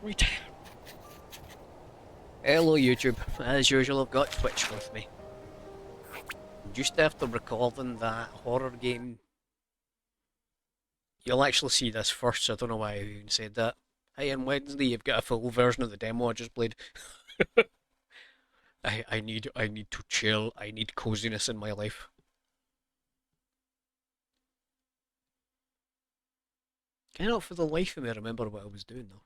Right. Hello YouTube. As usual, I've got Twitch with me. Just after recording that horror game, you'll actually see this first, so I don't know why I even said that. Hey, on Wednesday you've got a full version of the demo I just played. I need to chill. I need coziness in my life. Cannot for the life of me remember what I was doing though.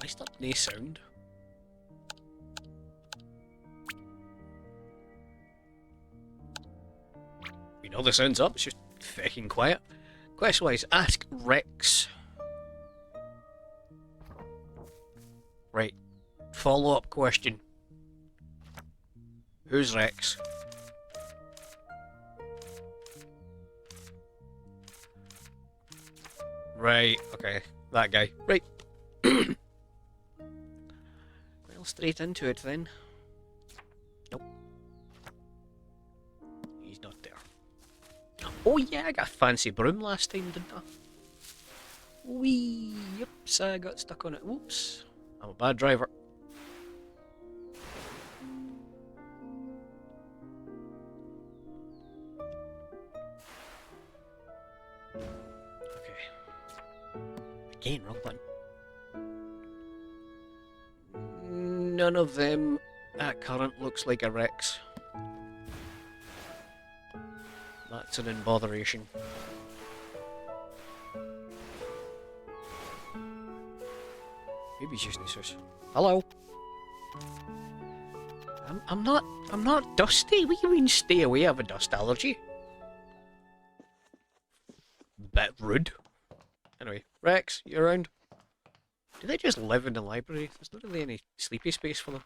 I stopped nae sound. You know the sound's up, it's just fucking quiet. Quest wise, ask Rex. Right. Follow up question. Who's Rex? Right, okay. That guy. Right. Well, straight into it then. Nope. He's not there. Oh yeah, I got a fancy broom last time, didn't I? Wee, oops, I got stuck on it. Whoops. I'm a bad driver. Okay. Again, wrong button. None of them at current looks like a Rex. That's an imbotheration. Maybe he's using this. Hello. I'm not dusty. What do you mean stay away? I have a dust allergy. Bit rude. Anyway, Rex, you around? Do they just live in the library? There's not really any sleepy space for them.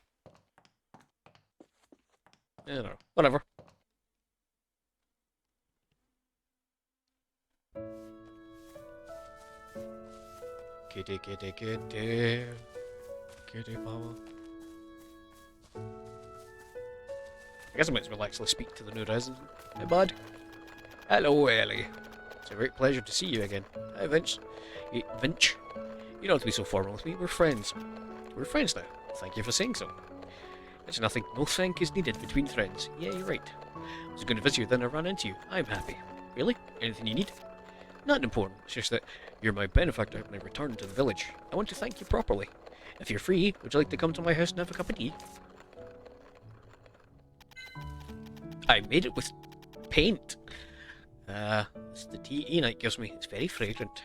I don't know. Whatever. Kitty, kitty, kitty. Kitty power. I guess I might as well actually speak to the new resident. Hey, bud. Hello, Ellie. It's a great pleasure to see you again. Hi, Vince. Vince? You don't have to be so formal with me. We're friends. We're friends now. Thank you for saying so. It's nothing. No thank is needed between friends. Yeah, you're right. I was going to visit you, then I ran into you. I'm happy. Really? Anything you need? Not important. It's just that you're my benefactor when I return to the village. I want to thank you properly. If you're free, would you like to come to my house and have a cup of tea? I made it with paint. It's the tea Enite gives me. It's very fragrant.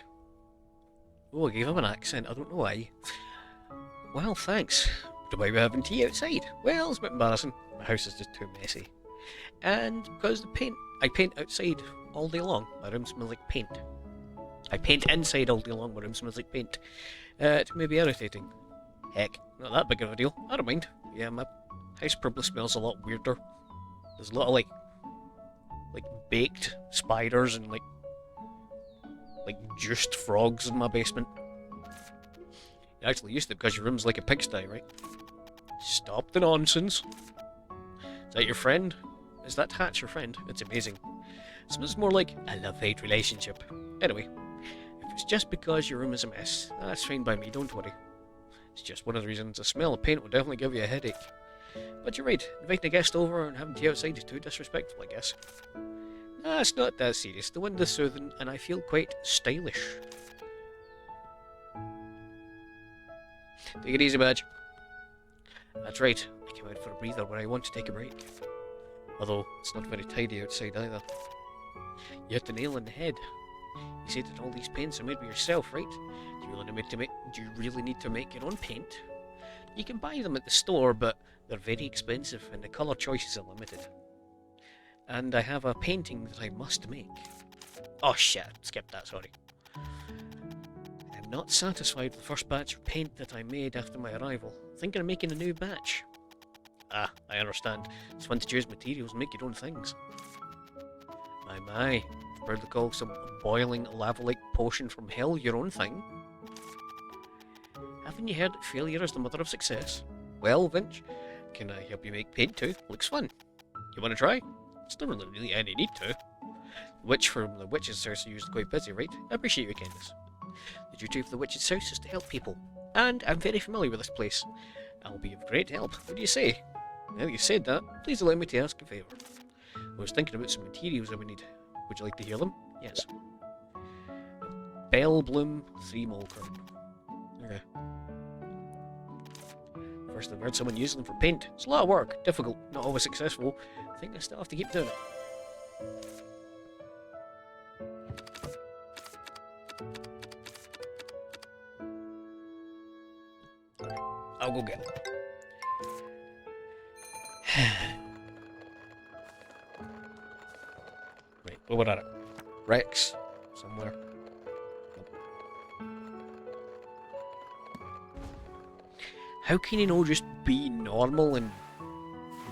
Oh, I gave him an accent. I don't know why. Well, thanks. Do I be having tea outside? Well, it's a bit embarrassing. My house is just too messy. And because I paint outside all day long. My room smells like paint. I paint inside all day long. My room smells like paint. It may be irritating. Heck, not that big of a deal. I don't mind. Yeah, my house probably smells a lot weirder. There's a lot of like baked spiders and like juiced frogs in my basement. You actually used to because your room's like a pigsty, right? Stop the nonsense. Is that your friend? Is that Hatch your friend? It's amazing. It smells more like a love-hate relationship. Anyway, if it's just because your room is a mess, that's fine by me, don't worry. It's just one of the reasons a smell of paint will definitely give you a headache. But you're right, inviting a guest over and having tea outside is too disrespectful, I guess. Nah, it's not that serious. The wind is soothing and I feel quite stylish. Take it easy, Badge. That's right, I came out for a breather when I want to take a break. Although, it's not very tidy outside either. You hit the nail on the head. You said that all these paints are made by yourself, right? Do you really need to make your own paint? You can buy them at the store, but they're very expensive and the colour choices are limited. And I have a painting that I must make. Oh shit, skip that, sorry. I'm not satisfied with the first batch of paint that I made after my arrival. Thinking of making a new batch. Ah, I understand. It's fun to choose materials and make your own things. My. Proud to call some boiling lava-like potion from hell your own thing? Haven't you heard that failure is the mother of success? Well, Vince, can I help you make paint too? Looks fun. You want to try? It's not really any need to. witch from the witch's house are usually quite busy, right? I appreciate your kindness. The duty of the witch's house is to help people, and I'm very familiar with this place. I'll be of great help. What do you say? Now that you said that, please allow me to ask a favour. I was thinking about some materials I would need. Would you like to hear them? Yes. Bell bloom 3 mole curtain. Okay. First I've heard someone using them for paint. It's a lot of work, difficult, not always successful. I think I still have to keep doing it. I'll go get them. Right, where we're at it. Rex, somewhere. How can he not just be normal and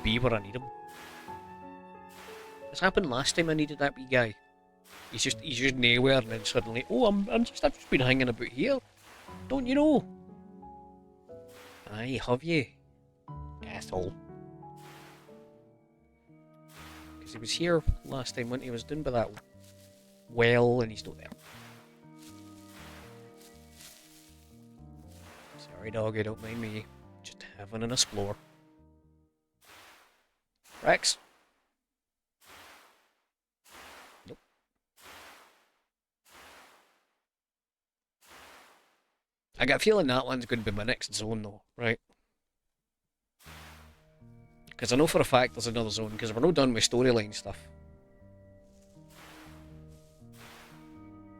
be where I need him? This happened last time I needed that wee guy. He's just nowhere, and then suddenly, oh, I've just been hanging about here. Don't you know? Aye, have you? Asshole. Because he was here last time when he was down by that well, and he's not there. Sorry, doggy, don't mind me. Just having an explore. Rex? Nope. I got a feeling that one's going to be my next zone, though, right? Because I know for a fact there's another zone, because we're not done with storyline stuff.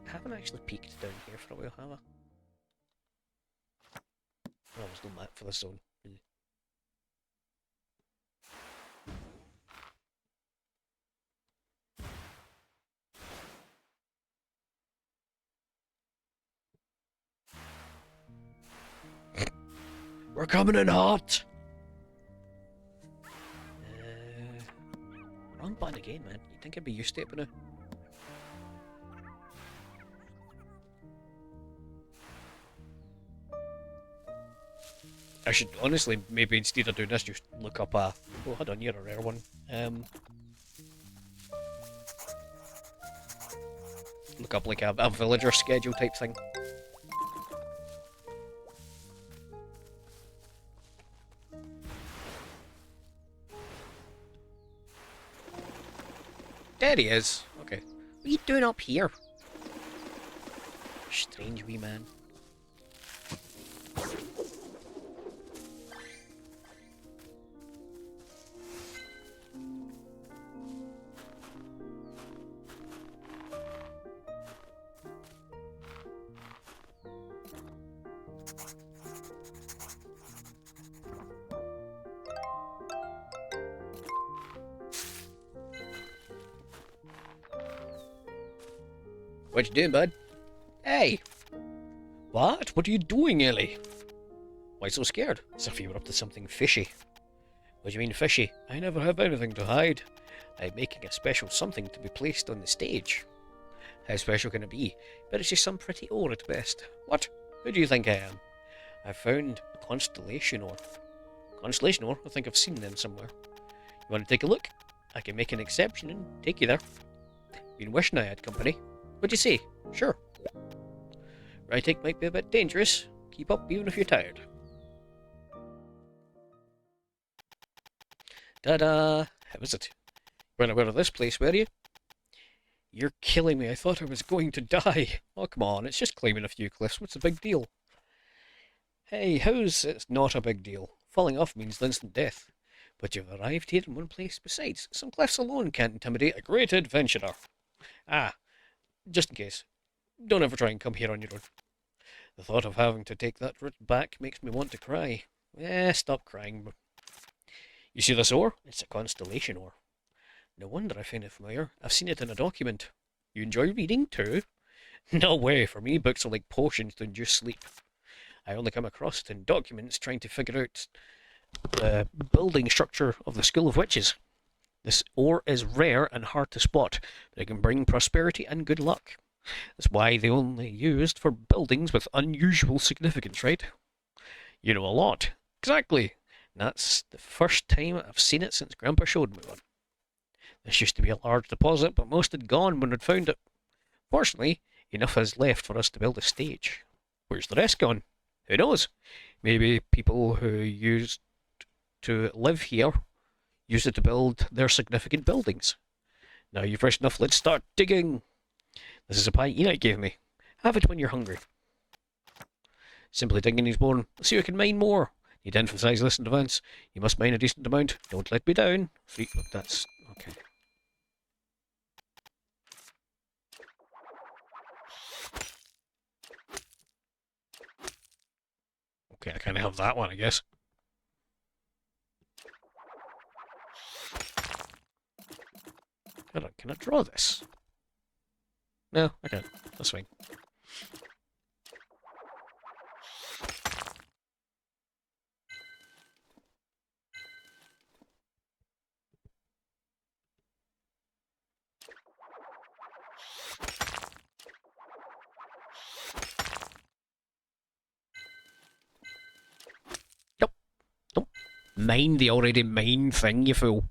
I haven't actually peeked down here for a while, have I? Oh, there's no map for this zone. We're coming in hot! Wrong button again, man. You'd think I'd be used to it by now. I should honestly, maybe instead of doing this, just look up a... Oh, hold on, you're a rare one. Look up like a villager schedule type thing. There he is. Okay. What are you doing up here? Strange wee man. What you doing, bud? Hey! What? What are you doing, Ellie? Why so scared? As if you were up to something fishy. What do you mean fishy? I never have anything to hide. I'm making a special something to be placed on the stage. How special can it be? But it's just some pretty ore at best. What? Who do you think I am? I found a constellation ore. Constellation ore? I think I've seen them somewhere. You want to take a look? I can make an exception and take you there. Been wishing I had company. What'd you say? Sure. Writing might be a bit dangerous. Keep up even if you're tired. Ta-da! How is it? You weren't aware of this place, were you? You're killing me. I thought I was going to die. Oh, come on. It's just climbing a few cliffs. What's the big deal? Hey, how's it not a big deal? Falling off means instant death. But you've arrived here in one place. Besides, some cliffs alone can't intimidate a great adventurer. Ah. Just in case. Don't ever try and come here on your own. The thought of having to take that route back makes me want to cry. Stop crying. You see this ore? It's a constellation ore. No wonder I find it familiar. I've seen it in a document. You enjoy reading too? No way. For me, books are like potions to induce sleep. I only come across it in documents trying to figure out the building structure of the School of Witches. This ore is rare and hard to spot, but it can bring prosperity and good luck. That's why they only used for buildings with unusual significance, right? You know a lot. Exactly. And that's the first time I've seen it since Grandpa showed me one. This used to be a large deposit, but most had gone when we'd found it. Fortunately, enough is left for us to build a stage. Where's the rest gone? Who knows? Maybe people who used to live here used it to build their significant buildings. Now you've rest enough, let's start digging. This is a pie Enoch gave me. Have it when you're hungry. Simply digging is born. Let's see if I can mine more. Need to emphasise this in advance. You must mine a decent amount. Don't let me down. That's okay. Okay, I kind of have that one, I guess. Can I draw this? No, I can't. That's fine. Nope. Don't mind the already mine thing, you fool.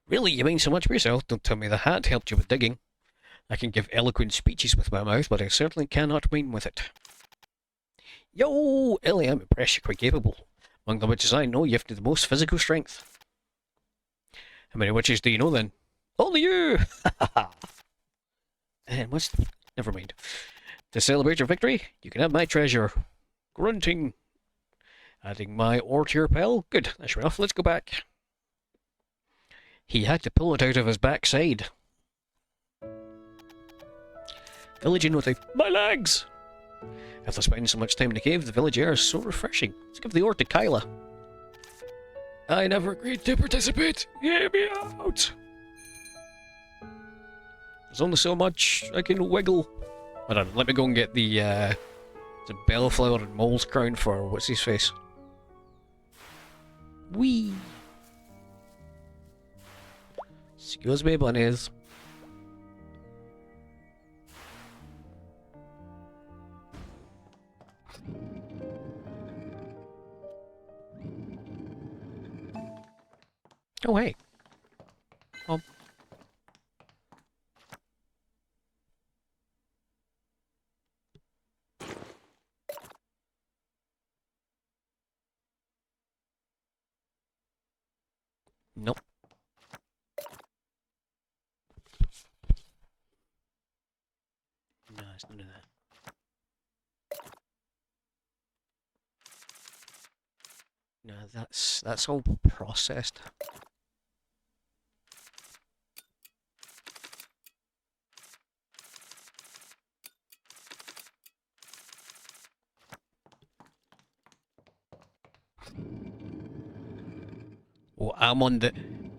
Really, you mind so much for yourself? Don't tell me the hat helped you with digging. I can give eloquent speeches with my mouth, but I certainly cannot mine with it. Yo, Ellie, I'm impressed you're quite capable. Among the witches I know, you have the most physical strength. How many witches do you know then? Only you! And what's... Never mind. To celebrate your victory, you can have my treasure. Grunting. Adding my ore to your pile? Good, that's enough, let's go back. He had to pull it out of his backside. Villaging with my legs! After spending so much time in the cave, the village air is so refreshing. Let's give the ore to Kyla. I never agreed to participate. Hear me out! There's only so much I can wiggle. Hold on, let me go and get the bellflower and mole's crown for what's his face. Whee! Excuse me, bunnies. Oh, hey. Oh. Nope. No, it's none of that. No, that's all processed. Oh, I'm on the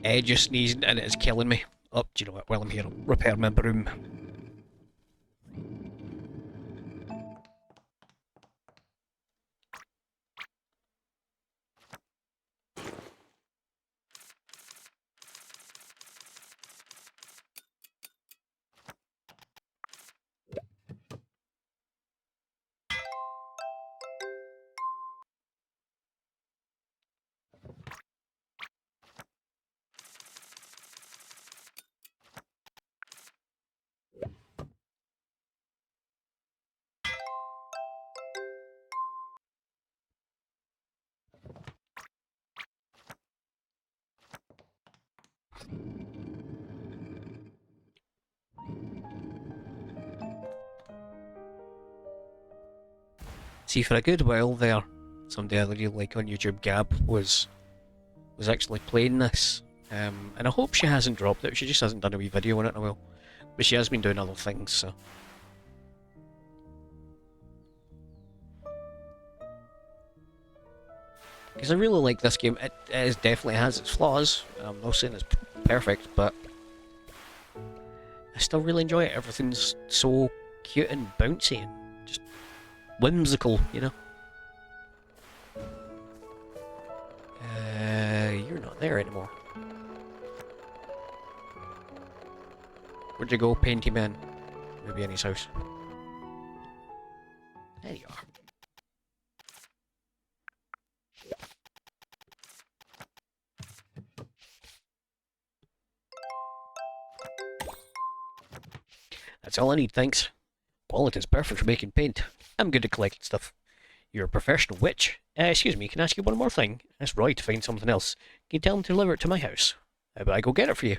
edge of sneezing and it's killing me. Oh, do you know what? While I'm here, I'll repair my broom. See, for a good while there, somebody I really like on YouTube, Gab, was actually playing this. And I hope she hasn't dropped it. She just hasn't done a wee video on it in a while. But she has been doing other things, so. Because I really like this game. It definitely has its flaws. I'm not saying it's perfect, but I still really enjoy it. Everything's so cute and bouncy and just whimsical, you know? not there anymore. Where'd you go, Painty Man? Maybe in his house. There you are. That's all I need, thanks. Quality is perfect for making paint. I'm good at collecting stuff. You're a professional witch. Excuse me, can I ask you one more thing? Ask Roy to find something else. Can you tell him to deliver it to my house? How about I go get it for you?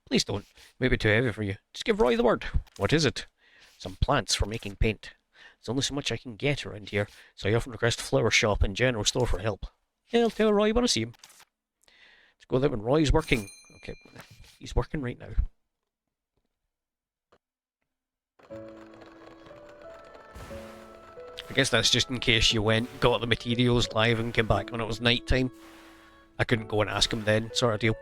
Please don't. Maybe too heavy for you. Just give Roy the word. What is it? Some plants for making paint. There's only so much I can get around here, so I often request flower shop and general store for help. Yeah, I'll tell Roy when I see him. Let's go there when Roy's working. Okay, he's working right now. I guess that's just in case you went, got the materials live and came back when it was night time. I couldn't go and ask him then, sort of deal.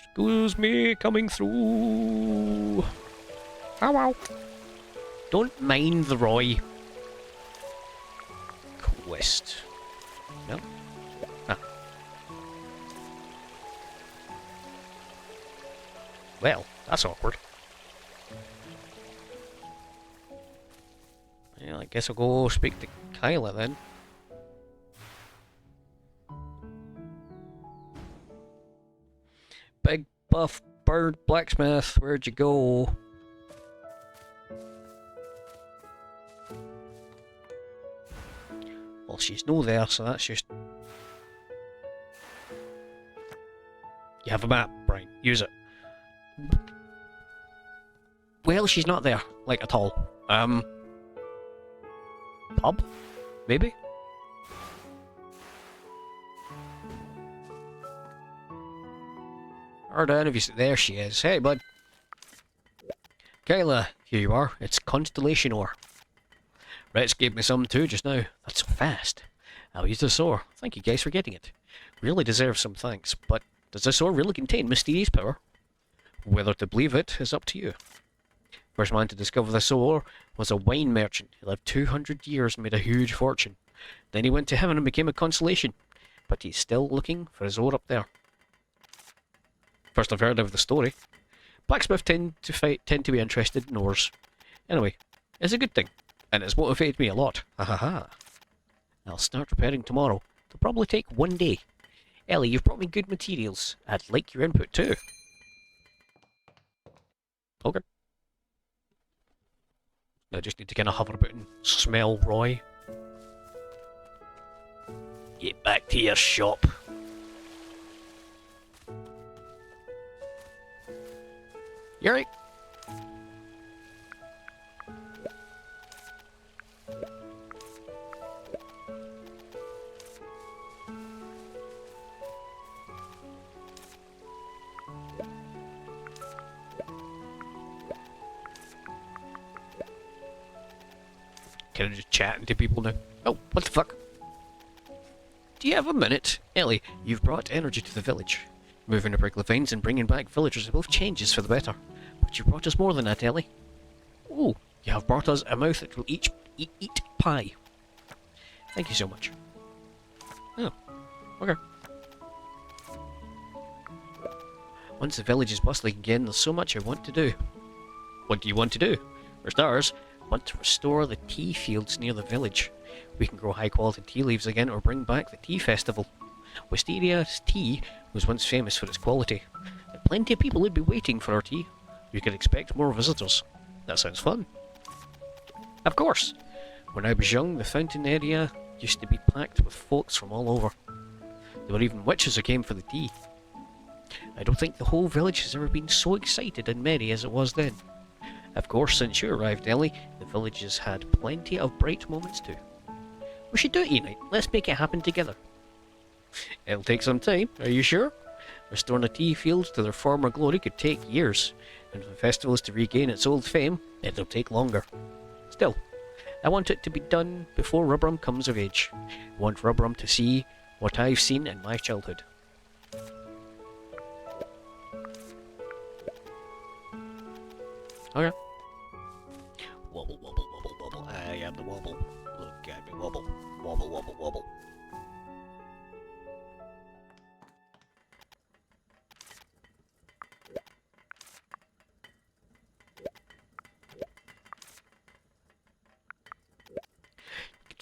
Excuse me, coming through. Ow, ow. Don't mind the Roy. Quest. No? Ah. Well, that's awkward. Yeah, I guess I'll go speak to Kyla then. Big buff bird blacksmith, where'd you go? Well, she's no there, so that's just... You have a map, Brian. Use it. Well, she's not there, like, at all. Pub? Maybe? Or if you... There she is. Hey, bud. Kyla, here you are. It's Constellation Ore. Rex gave me some too just now. That's so fast. I'll use this ore. Thank you guys for getting it. Really deserves some thanks, but does this ore really contain mysterious power? Whether to believe it is up to you. First man to discover this ore was a wine merchant. He lived 200 years and made a huge fortune. Then he went to heaven and became a constellation. But he's still looking for his ore up there. First I've heard of the story. Blacksmiths tend to be interested in ores. Anyway, it's a good thing. And it's motivated me a lot. Ha ha ha. I'll start repairing tomorrow. It'll probably take 1 day. Ellie, you've brought me good materials. I'd like your input too. Okay. I just need to kind of hover about and smell Roy. Get back to your shop. You alright? Kind of just chatting to people now. Oh, what the fuck? Do you have a minute? Ellie, you've brought energy to the village. Moving the prickly vines and bringing back villagers are both changes for the better. But you brought us more than that, Ellie. Oh, you have brought us a mouth that will eat pie. Thank you so much. Oh, okay. Once the village is bustling again, there's so much I want to do. What do you want to do? For starters, I want to restore the tea fields near the village. We can grow high quality tea leaves again or bring back the tea festival. Wistaria's tea was once famous for its quality, and plenty of people would be waiting for our tea. We could expect more visitors. That sounds fun. Of course! When I was young, the fountain area used to be packed with folks from all over. There were even witches who came for the tea. I don't think the whole village has ever been so excited and merry as it was then. Of course, since you arrived, Ellie, the village has had plenty of bright moments too. We should do it, Unite. Let's make it happen together. It'll take some time, are you sure? Restoring the tea fields to their former glory could take years, and for the festival is to regain its old fame, it'll take longer. Still, I want it to be done before Rubberum comes of age. I want Rubberum to see what I've seen in my childhood. Okay. Wobble, wobble, wobble, wobble. I am the wobble. Look at me wobble. Wobble, wobble, wobble.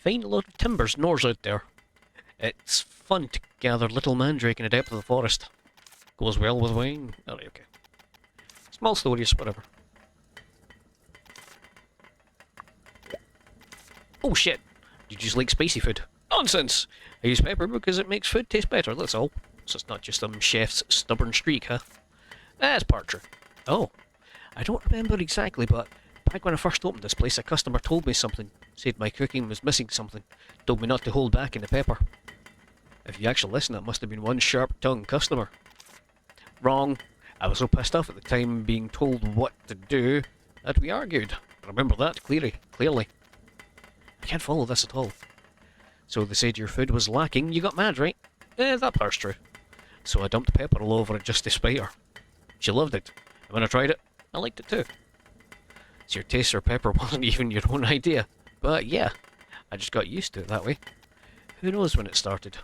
find a lot of timbers and ores out there. It's fun to gather little mandrake in the depth of the forest. Goes well with wine. Oh, okay. Small stories, whatever. Oh shit! You just like spicy food? Nonsense! I use pepper because it makes food taste better, that's all. So it's not just some chef's stubborn streak, huh? That's part true. Oh, I don't remember exactly, but back when I first opened this place, a customer told me something. Said my cooking was missing something. Told me not to hold back in the pepper. If you actually listen, that must have been one sharp-tongued customer. Wrong. I was so pissed off at the time being told what to do that we argued. I remember that clearly. I can't follow this at all. So they said your food was lacking, you got mad, right? That part's true. So I dumped pepper all over it just to spite her. She loved it. And when I tried it, I liked it too. So your taste for pepper wasn't even your own idea. But yeah, I just got used to it that way. Who knows when it started?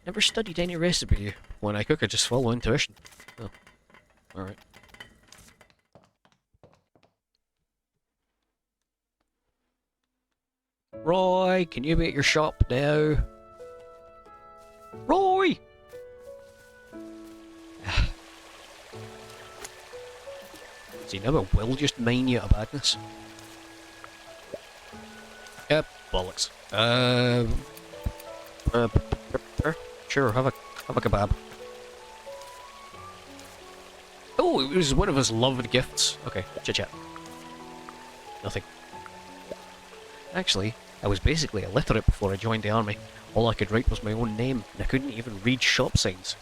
Never studied any recipe. When I cook, I just follow intuition. Oh, alright. Roy, can you be at your shop now? Roy! See, now it will just mine you to badness. Yep, bollocks. Sure, have a kebab. Oh, it was one of his loved gifts. Okay, chit-chat. Nothing. Actually, I was basically illiterate before I joined the army. All I could write was my own name, and I couldn't even read shop signs.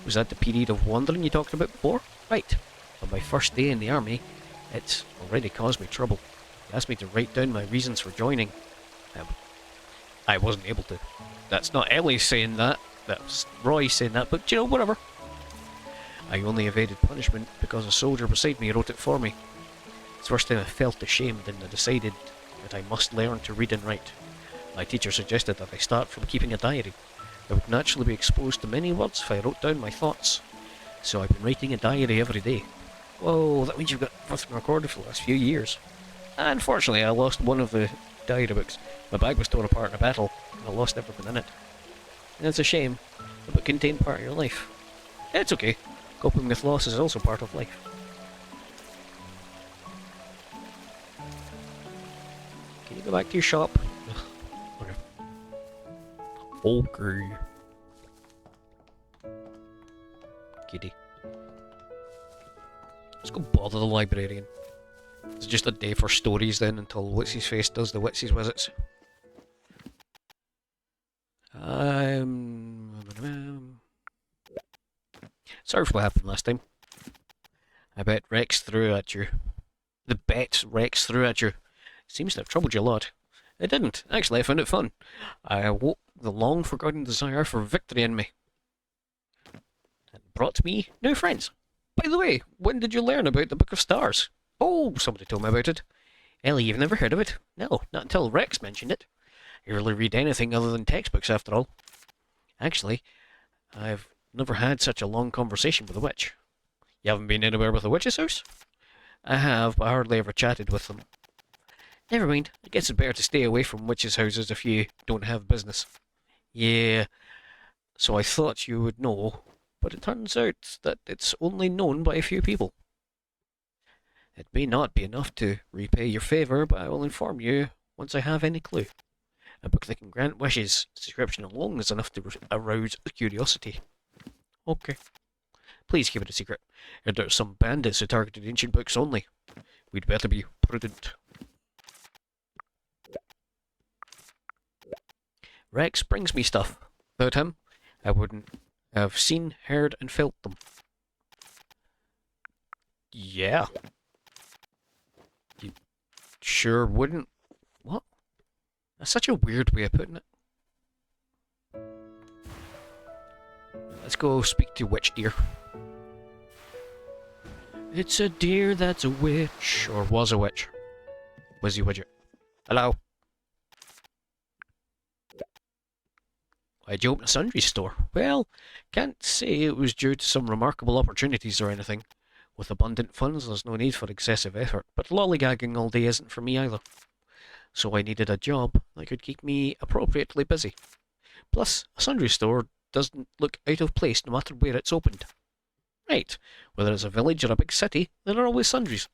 Was that the period of wandering you talked about before? Right. On my first day in the army, it's already caused me trouble. He asked me to write down my reasons for joining. I wasn't able to. That's not Ellie saying that. That's Roy saying that, but you know, whatever. I only evaded punishment because a soldier beside me wrote it for me. It's the first time I felt ashamed, and I decided that I must learn to read and write. My teacher suggested that I start from keeping a diary. I would naturally be exposed to many words if I wrote down my thoughts. So I've been writing a diary every day. Whoa, that means you've got nothing recorded for the last few years. Unfortunately, I lost one of the diary books. My bag was torn apart in a battle, and I lost everything in it. And it's a shame, but it contained part of your life. It's okay. Coping with loss is also part of life. Can you go back to your shop? Okay. Kitty. Let's go bother the librarian. It's just a day for stories then until What's-His-Face does the Witsy's visits. Sorry for what happened last time. I bet Rex threw at you. The bet Rex threw at you seems to have troubled you a lot. It didn't. Actually, I found it fun. I awoke the long-forgotten desire for victory in me. It brought me new friends. By the way, when did you learn about the Book of Stars? Oh, somebody told me about it. Ellie, you've never heard of it? No, not until Rex mentioned it. I rarely read anything other than textbooks, after all. Actually, I've never had such a long conversation with a witch. You haven't been anywhere with a witch's house? I have, but I hardly ever chatted with them. Never mind, I guess it's better to stay away from witches' houses if you don't have business. Yeah, so I thought you would know, but it turns out that it's only known by a few people. It may not be enough to repay your favour, but I will inform you once I have any clue. A book that can grant wishes, its description alone is enough to arouse curiosity. Okay. Please keep it a secret. There's some bandits who targeted ancient books only. We'd better be prudent. Rex brings me stuff. Without him, I wouldn't have seen, heard, and felt them. Yeah. You sure wouldn't? What? That's such a weird way of putting it. Let's go speak to Witch Deer. It's a deer that's a witch, or was a witch. Wizzy Widget. Hello. Why'd you open a sundry store? Well, can't say it was due to some remarkable opportunities or anything. With abundant funds, there's no need for excessive effort, but lollygagging all day isn't for me either. So I needed a job that could keep me appropriately busy. Plus, a sundry store doesn't look out of place no matter where it's opened. Right, whether it's a village or a big city, there are always sundries.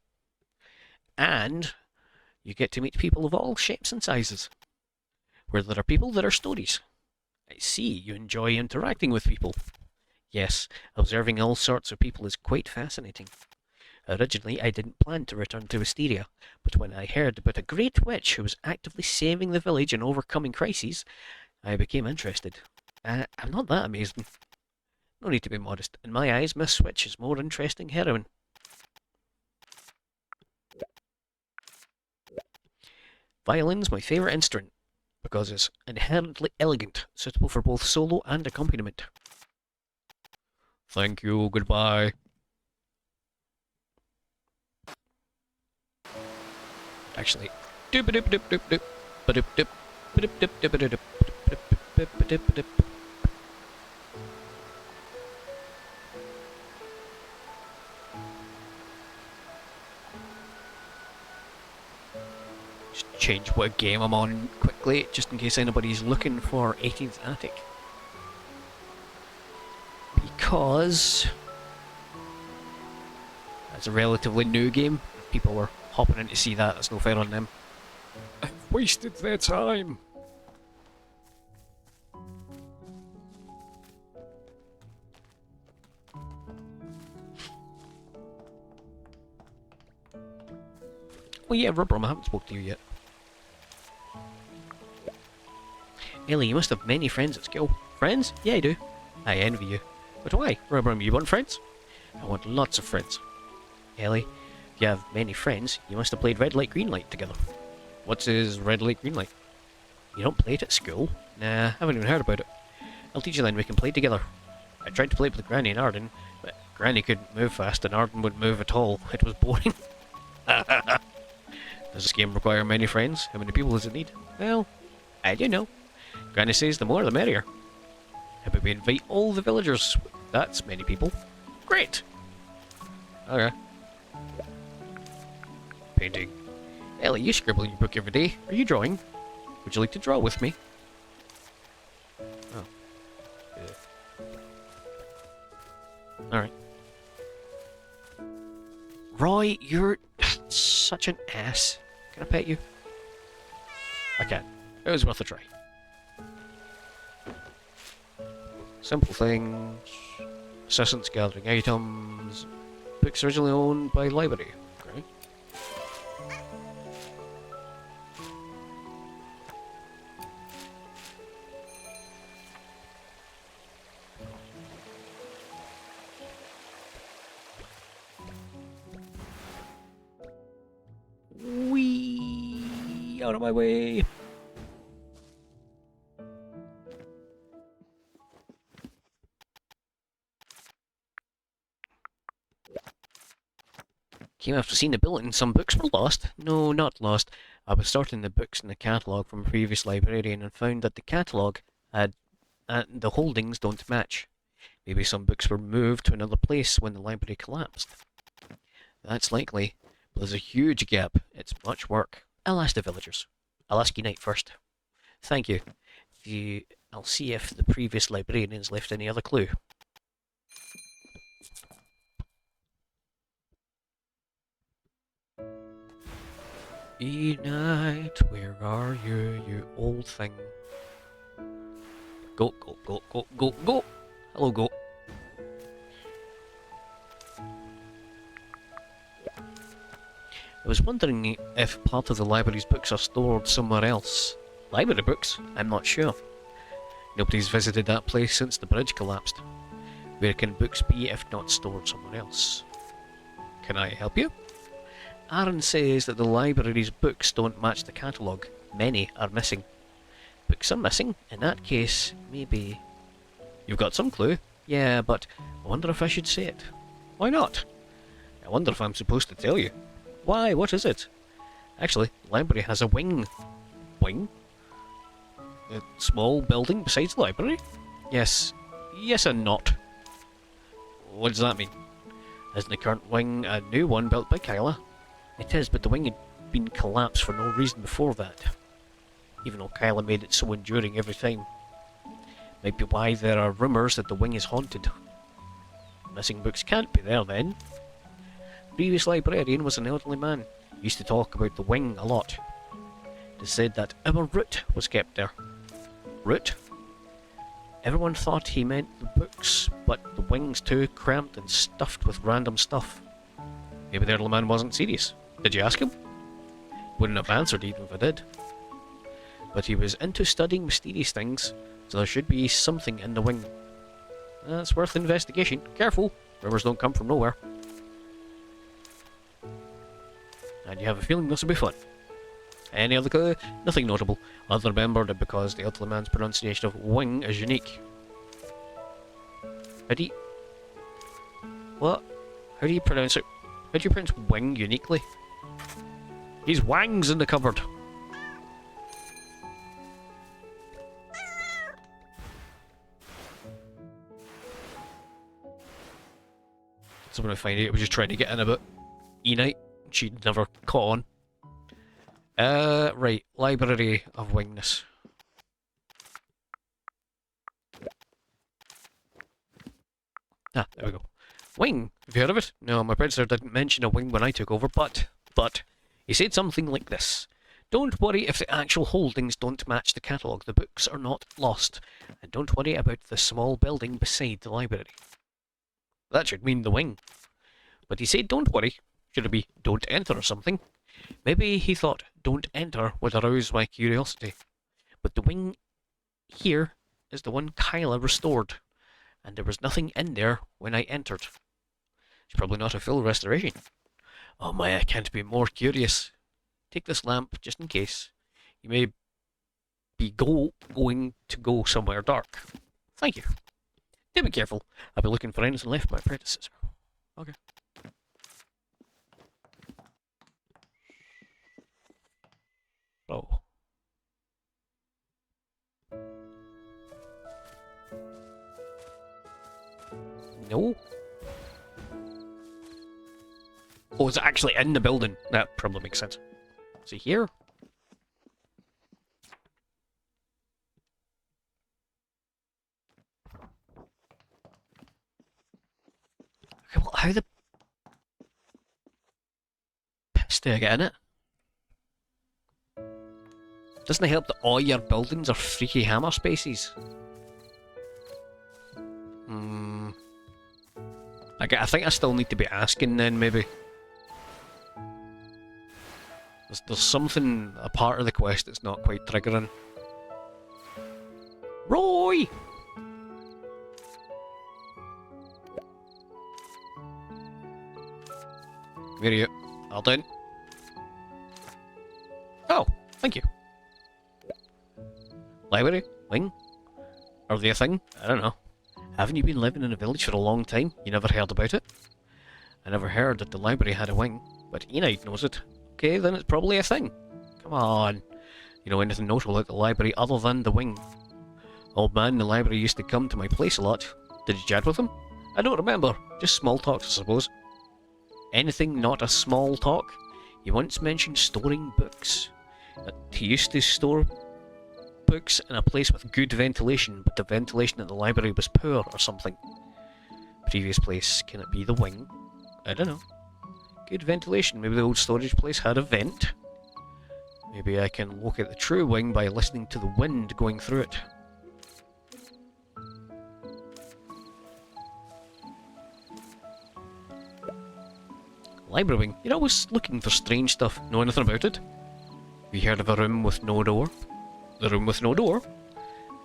And you get to meet people of all shapes and sizes. Where there are people, there are stories. I see you enjoy interacting with people. Yes, observing all sorts of people is quite fascinating. Originally, I didn't plan to return to Wisteria, but when I heard about a great witch who was actively saving the village and overcoming crises, I became interested. I'm not that amazing. No need to be modest. In my eyes, Miss Witch is more interesting heroine. Violin's my favourite instrument, because it's inherently elegant, suitable for both solo and accompaniment. Thank you, goodbye. Actually, doop doop doop doop doop doop doop doop doop doop doop doop doop doop. Just change what game I'm on quickly, just in case anybody's looking for 18th Attic. Because it's a relatively new game. If people were hopping in to see that, it's no fair on them. I've wasted their time. Oh yeah, Rubrum, I haven't spoken to you yet. Ellie, you must have many friends at school. Friends? Yeah, I do. I envy you. But why? Rubrum, you want friends? I want lots of friends. Ellie, if you have many friends, you must have played Red Light, Green Light together. What's his Red Light, Green Light? You don't play it at school? Nah, I haven't even heard about it. I'll teach you then, we can play together. I tried to play it with Granny and Arden, but Granny couldn't move fast and Arden wouldn't move at all. It was boring. Does this game require many friends? How many people does it need? Well, I don't know. Granny says the more the merrier. How about we invite all the villagers? That's many people. Great! Okay. Painting. Ellie, you scribble in your book every day. Are you drawing? Would you like to draw with me? Oh. Alright. Roy, you're such an ass. Can I pet you? I can. It was worth a try. Simple things. Assistants gathering items. Books originally owned by library. Okay. Whee! Out of my way! Came after seeing the bulletin, some books were lost. No, not lost. I was sorting the books in the catalogue from a previous librarian and found that the catalogue had the holdings don't match. Maybe some books were moved to another place when the library collapsed. That's likely, but there's a huge gap. It's much work. I'll ask the villagers. I'll ask you Knight first. Thank you. I'll see if the previous librarians left any other clue. Knight, where are you, you old thing? Go, go, go, go, go, go! Hello, go. I was wondering if part of the library's books are stored somewhere else. Library books? I'm not sure. Nobody's visited that place since the bridge collapsed. Where can books be if not stored somewhere else? Can I help you? Aaron says that the library's books don't match the catalogue. Many are missing. Books are missing? In that case, maybe... You've got some clue? Yeah, but I wonder if I should say it. Why not? I wonder if I'm supposed to tell you. Why? What is it? Actually, the library has a wing. Wing? A small building besides the library? Yes. Yes and not. What does that mean? Isn't the current wing a new one built by Kyla? It is, but the wing had been collapsed for no reason before that. Even though Kyla made it so enduring every time. Might be why there are rumours that the wing is haunted. Missing books can't be there then. The previous librarian was an elderly man. He used to talk about the wing a lot. It is said that our root was kept there. Root? Everyone thought he meant the books, but the wing's too cramped and stuffed with random stuff. Maybe the elderly man wasn't serious. Did you ask him? Wouldn't have answered even if I did. But he was into studying mysterious things, so there should be something in the wing. That's worth investigation. Careful, rumours don't come from nowhere. And you have a feeling this will be fun. Any other clue? Nothing notable, other than remember that because the elderly man's pronunciation of wing is unique. How do you... What? How do you pronounce it? How do you pronounce wing uniquely? He's wangs in the cupboard. Someone to find out. I was just trying to get in about E-Night. She'd never caught on. Right. Library of Wingness. Ah, there we go. Wing. Have you heard of it? No, my predecessor didn't mention a wing when I took over, but, he said something like this. Don't worry if the actual holdings don't match the catalogue. The books are not lost. And don't worry about the small building beside the library. That should mean the wing. But he said don't worry. Should it be don't enter or something? Maybe he thought don't enter would arouse my curiosity. But the wing here is the one Kyla restored. And there was nothing in there when I entered. It's probably not a full restoration. Oh my, I can't be more curious. Take this lamp just in case. You may be going to go somewhere dark. Thank you. Do be careful. I'll be looking for anything left by my predecessor. Okay. Oh. No? Oh, it's actually in the building. That probably makes sense. Is he here? Okay, well, how the piss do I get in it? Doesn't it help that all your buildings are freaky hammer spaces? I think I still need to be asking then, maybe. There's something, a part of the quest that's not quite triggering. Roy! Where are you? All done? Oh, thank you. Library? Wing? Are they a thing? I don't know. Haven't you been living in a village for a long time? You never heard about it? I never heard that the library had a wing, but Enide knows it. Okay, then it's probably a thing. Come on. You know anything notable about the library other than the wing? Old man in the library used to come to my place a lot. Did you chat with him? I don't remember. Just small talk, I suppose. Anything not a small talk? He once mentioned storing books. That he used to store books in a place with good ventilation, but the ventilation at the library was poor or something. Previous place, can it be the wing? I don't know. Good ventilation, maybe the old storage place had a vent. Maybe I can locate the true wing by listening to the wind going through it. Library wing. You're always looking for strange stuff. Know anything about it? Have you heard of a room with no door? The room with no door?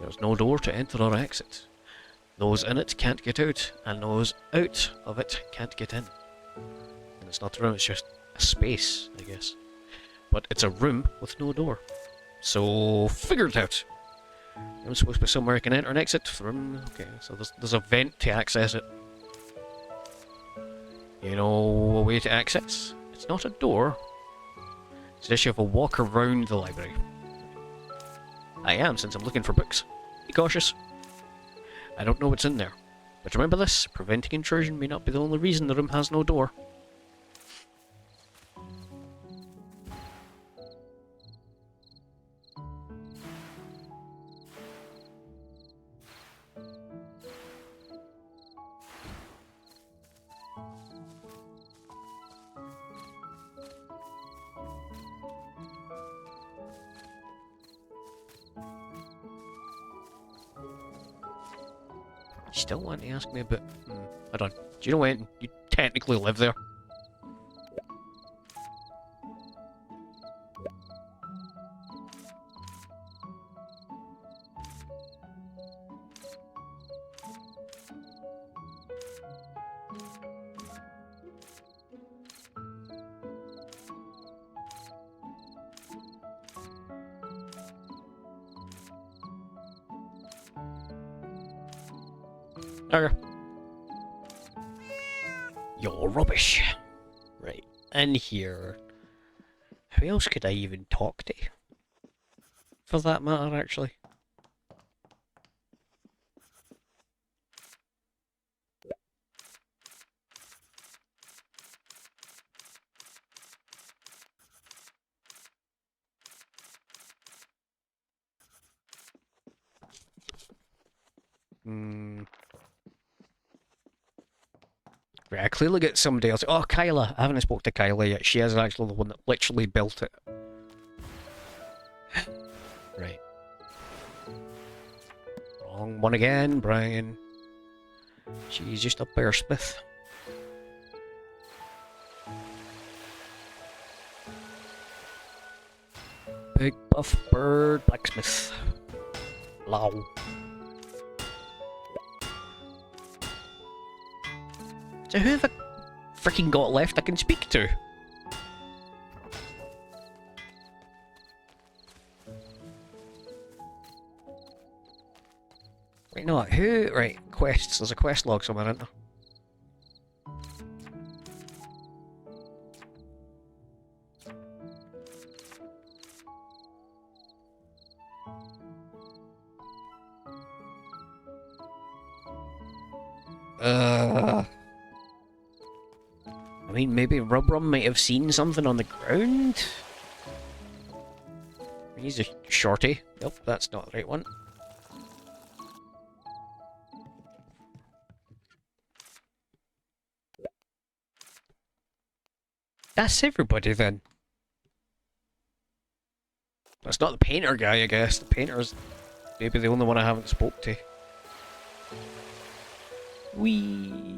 There's no door to enter or exit. Those in it can't get out, and those out of it can't get in. And it's not a room, it's just a space, I guess. But it's a room with no door. So, figure it out. I'm supposed to be somewhere I can enter and exit from. Okay, so there's a vent to access it. You know a way to access? It's not a door. It's just you have a walk around the library. I am, since I'm looking for books. Be cautious. I don't know what's in there. But remember this, preventing intrusion may not be the only reason the room has no door. Still want to ask me about... hold on. Do you know when you technically live there? Okay. You're rubbish. Right. In here. Who else could I even talk to? For that matter, actually. Right, I clearly get somebody else. Oh, Kyla. I haven't spoke to Kyla yet. She is actually the one that literally built it. Right. Wrong one again, Brian. She's just a bearsmith. Big buff bird blacksmith. Low. So who have I freaking got left I can speak to? Right, no, who? Right, quests. There's a quest log somewhere, isn't there? I mean, maybe Rubrum might have seen something on the ground? He's a shorty. Nope, that's not the right one. That's everybody then. That's not the painter guy, I guess. The painter's maybe the only one I haven't spoke to. Wee.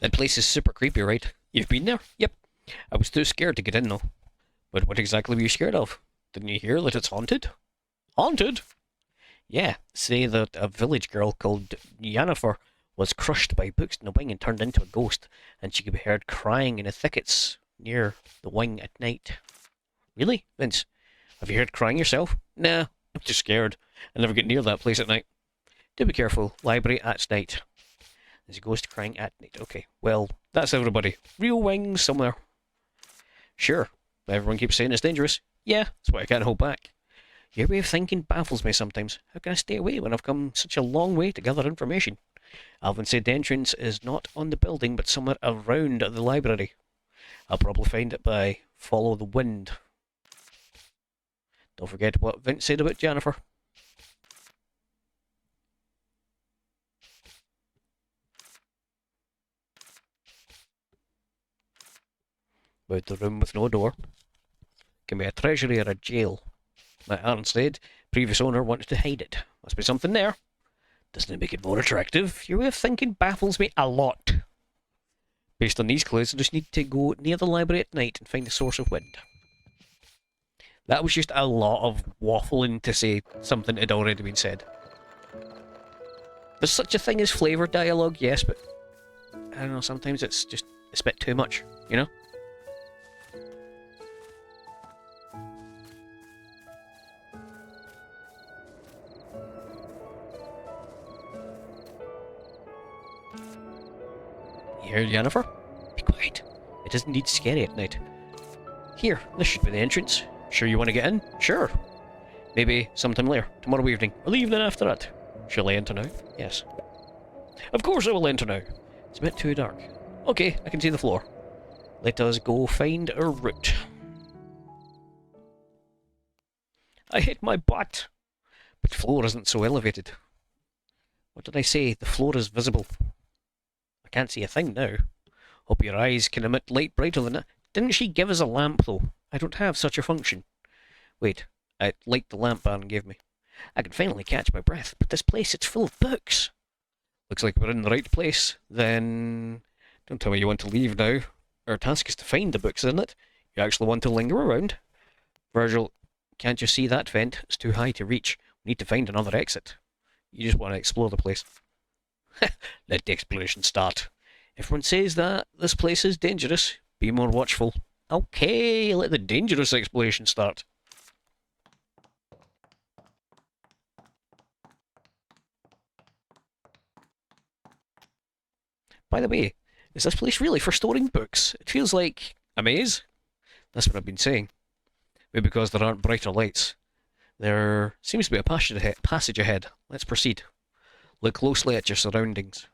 That place is super creepy, right? You've been there? Yep. I was too scared to get in though. But what exactly were you scared of? Didn't you hear that it's haunted? Haunted? Yeah, say that a village girl called Yennefer was crushed by books in the wing and turned into a ghost, and she could be heard crying in the thickets near the wing at night. Really, Vince? Have you heard crying yourself? Nah, I'm too scared. I never get near that place at night. Do be careful. Library at night. There's a ghost crying at night. Okay, well, that's everybody. Real wings somewhere. Sure. Everyone keeps saying it's dangerous. Yeah, that's why I can't hold back. Your way of thinking baffles me sometimes. How can I stay away when I've come such a long way to gather information? Alvin said the entrance is not on the building, but somewhere around the library. I'll probably find it by follow the wind. Don't forget what Vince said about Jennifer. About the room with no door. Can be a treasury or a jail. My aunt said previous owner wanted to hide it. Must be something there. Doesn't it make it more attractive? Your way of thinking baffles me a lot. Based on these clues, I just need to go near the library at night and find the source of wind. That was just a lot of waffling to say something that had already been said. There's such a thing as flavour dialogue, yes, but I don't know, sometimes it's a bit too much, you know? You hear Jennifer? Be quiet. It is indeed scary at night. Here, this should be the entrance. Sure you want to get in? Sure. Maybe sometime later, tomorrow evening, or the evening after that. Shall I enter now? Yes. Of course I will enter now. It's a bit too dark. Okay, I can see the floor. Let us go find our route. I hit my butt. But the floor isn't so elevated. What did I say? The floor is visible. I can't see a thing now. Hope your eyes can emit light brighter than that. Didn't she give us a lamp, though? I don't have such a function. Wait, I liked the lamp Baron gave me. I can finally catch my breath, but this place, it's full of books. Looks like we're in the right place. Then, don't tell me you want to leave now. Our task is to find the books, isn't it? You actually want to linger around? Virgil, can't you see that vent? It's too high to reach. We need to find another exit. You just want to explore the place. Let the exploration start. Everyone says that this place is dangerous. Be more watchful. Okay, let the dangerous exploration start. By the way, is this place really for storing books? It feels like a maze. That's what I've been saying. Maybe because there aren't brighter lights. There seems to be a passage ahead. Let's proceed. Look closely at your surroundings.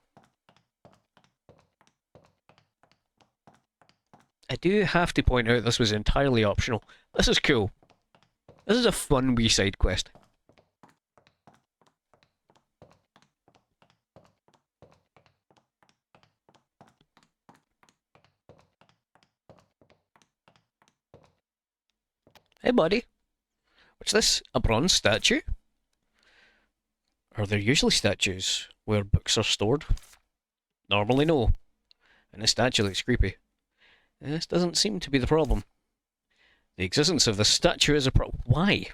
I do have to point out this was entirely optional. This is cool. This is a fun wee side quest. Hey buddy. What's this? A bronze statue? Are there usually statues where books are stored? Normally no. And this statue looks creepy. This doesn't seem to be the problem. The existence of the statue is a problem. Why?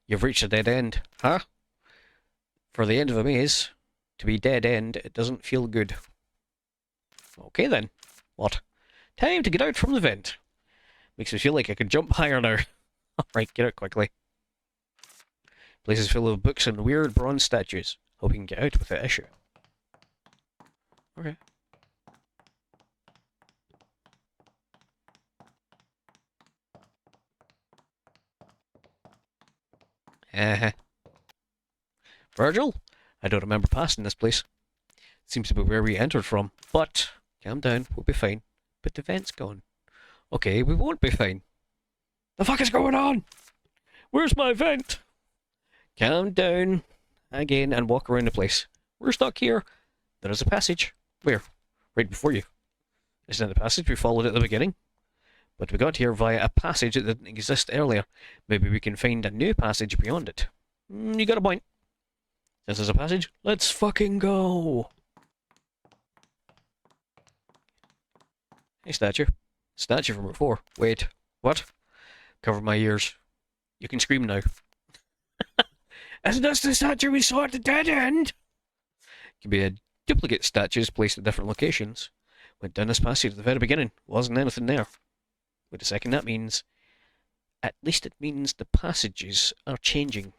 You've reached a dead end. Huh? For the end of a maze, to be dead end, it doesn't feel good. Okay then. What? Time to get out from the vent. Makes me feel like I can jump higher now. Alright, get out quickly. Place is full of books and weird bronze statues. Hope you can get out without issue. Okay. Virgil? I don't remember passing this place. Seems to be where we entered from. But, calm down, we'll be fine. But the vent's gone. Okay, we won't be fine. The fuck is going on? Where's my vent? Calm down again and walk around the place. We're stuck here. There is a passage. Where? Right before you. Isn't it the passage we followed at the beginning? But we got here via a passage that didn't exist earlier. Maybe we can find a new passage beyond it. You got a point. This is a passage. Let's fucking go. Hey, statue. Statue from before. Wait. What? Cover my ears. You can scream now. Isn't this the statue we saw at the dead end? Could be a duplicate statues placed at different locations. Went down this passage at the very beginning. Wasn't anything there. Wait a second, that means... At least it means the passages are changing.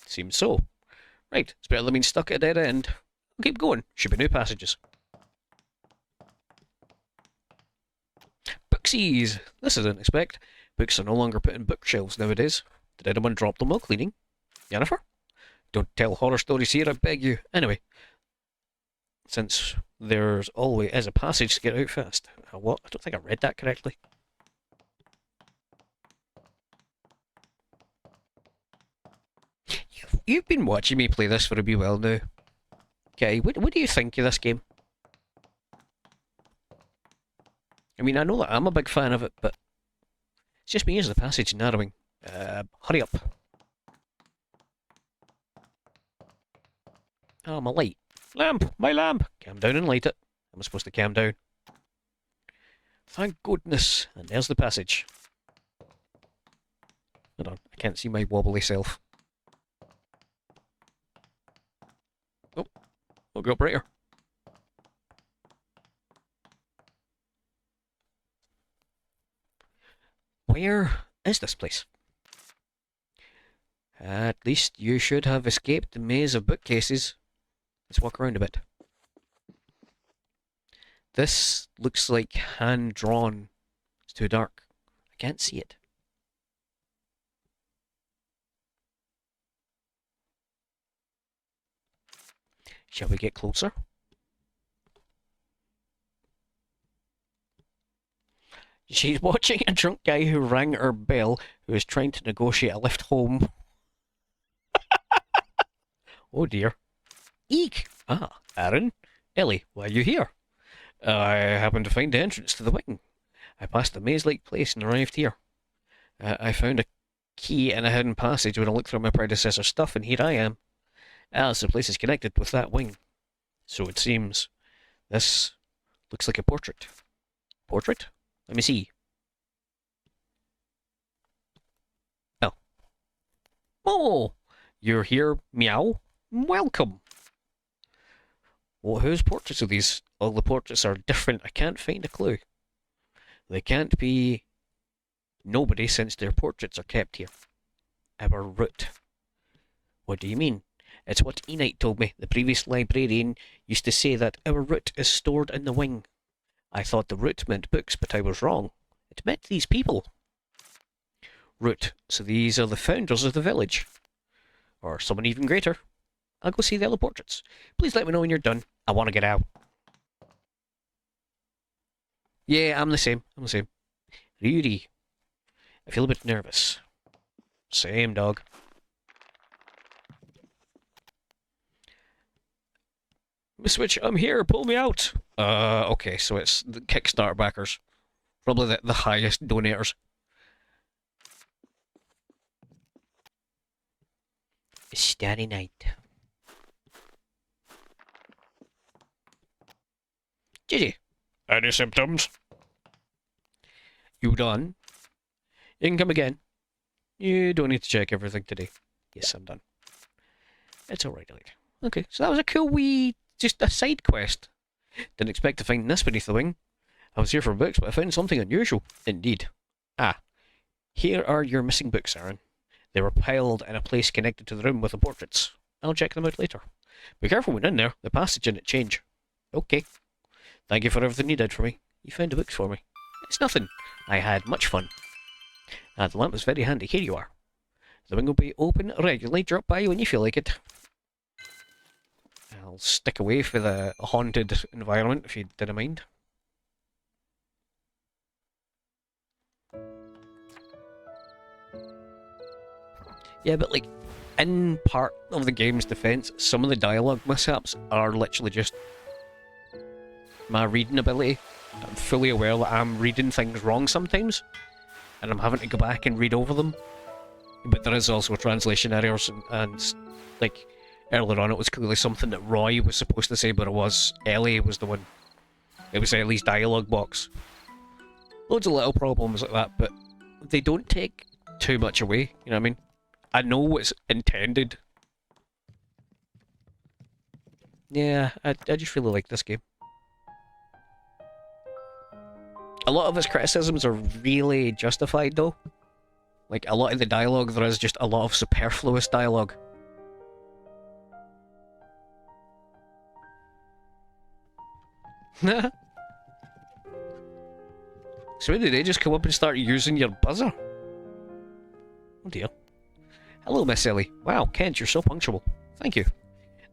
Seems so. Right, it's better than being stuck at a dead end. I'll keep going. Should be new passages. Booksies! This I didn't expect. Books are no longer put in bookshelves nowadays. Did anyone drop them while cleaning? Jennifer? Don't tell horror stories here, I beg you. Anyway, since there's always is a passage to get out fast. What? I don't think I read that correctly. You've been watching me play this for a wee while now. Okay, what do you think of this game? I mean, I know that I'm a big fan of it, but it's just me as the passage narrowing. Hurry up. Oh, my light. Lamp! My lamp! Calm down and light it. I'm supposed to calm down. Thank goodness. And there's the passage. Hold on, I can't see my wobbly self. Oh, we'll go up right here. Where is this place? At least you should have escaped the maze of bookcases. Let's walk around a bit. This looks like hand-drawn. It's too dark. I can't see it. Shall we get closer? She's watching a drunk guy who rang her bell who is trying to negotiate a lift home. Oh dear. Eek! Ah, Aaron? Ellie, why are you here? I happened to find the entrance to the wing. I passed a maze-like place and arrived here. I found a key in a hidden passage when I looked through my predecessor's stuff, and here I am. As the place is connected with that wing. So it seems. This looks like a portrait. Portrait? Let me see. Oh. Oh! You're here, meow? Welcome! Well, whose portraits are these? All the portraits are different. I can't find a clue. They can't be nobody since their portraits are kept here. Our root. What do you mean? It's what Enite told me. The previous librarian used to say that our root is stored in the wing. I thought the root meant books, but I was wrong. It meant these people. Root. So these are the founders of the village. Or someone even greater. I'll go see the other portraits. Please let me know when you're done. I want to get out. Yeah, I'm the same. Rudy. I feel a bit nervous. Same, dog. Miss Witch, I'm here. Pull me out. Okay, so it's the Kickstarter backers. Probably the highest donators. Starry night. Gigi. Any symptoms? You done? You can come again. You don't need to check everything today. Yes, I'm done. It's alright, Elliot. Okay, so that was a cool wee, just a side quest. Didn't expect to find this beneath the wing. I was here for books, but I found something unusual. Indeed. Ah, here are your missing books, Aaron. They were piled in a place connected to the room with the portraits. I'll check them out later. Be careful when in there. The passage in it change. Okay. Thank you for everything you did for me. You found the books for me. It's nothing. I had much fun. The lamp was very handy. Here you are. The wing will be open regularly. Drop by when you feel like it. I'll stick away for the haunted environment if you didn't mind. Yeah, but like, in part of the game's defense, some of the dialogue mishaps are literally just my reading ability. I'm fully aware that I'm reading things wrong sometimes, and I'm having to go back and read over them. But there is also translation errors, and like, earlier on it was clearly something that Roy was supposed to say, but it was Ellie was the one. It was Ellie's dialogue box. Loads of little problems like that, but they don't take too much away, you know what I mean? I know it's intended. Yeah, I just really like this game. A lot of its criticisms are really justified, though. Like, a lot of the dialogue, there is just a lot of superfluous dialogue. So did they just come up and start using your buzzer? Oh dear. Hello, Miss Ellie. Wow, Kent, you're so punctual. Thank you.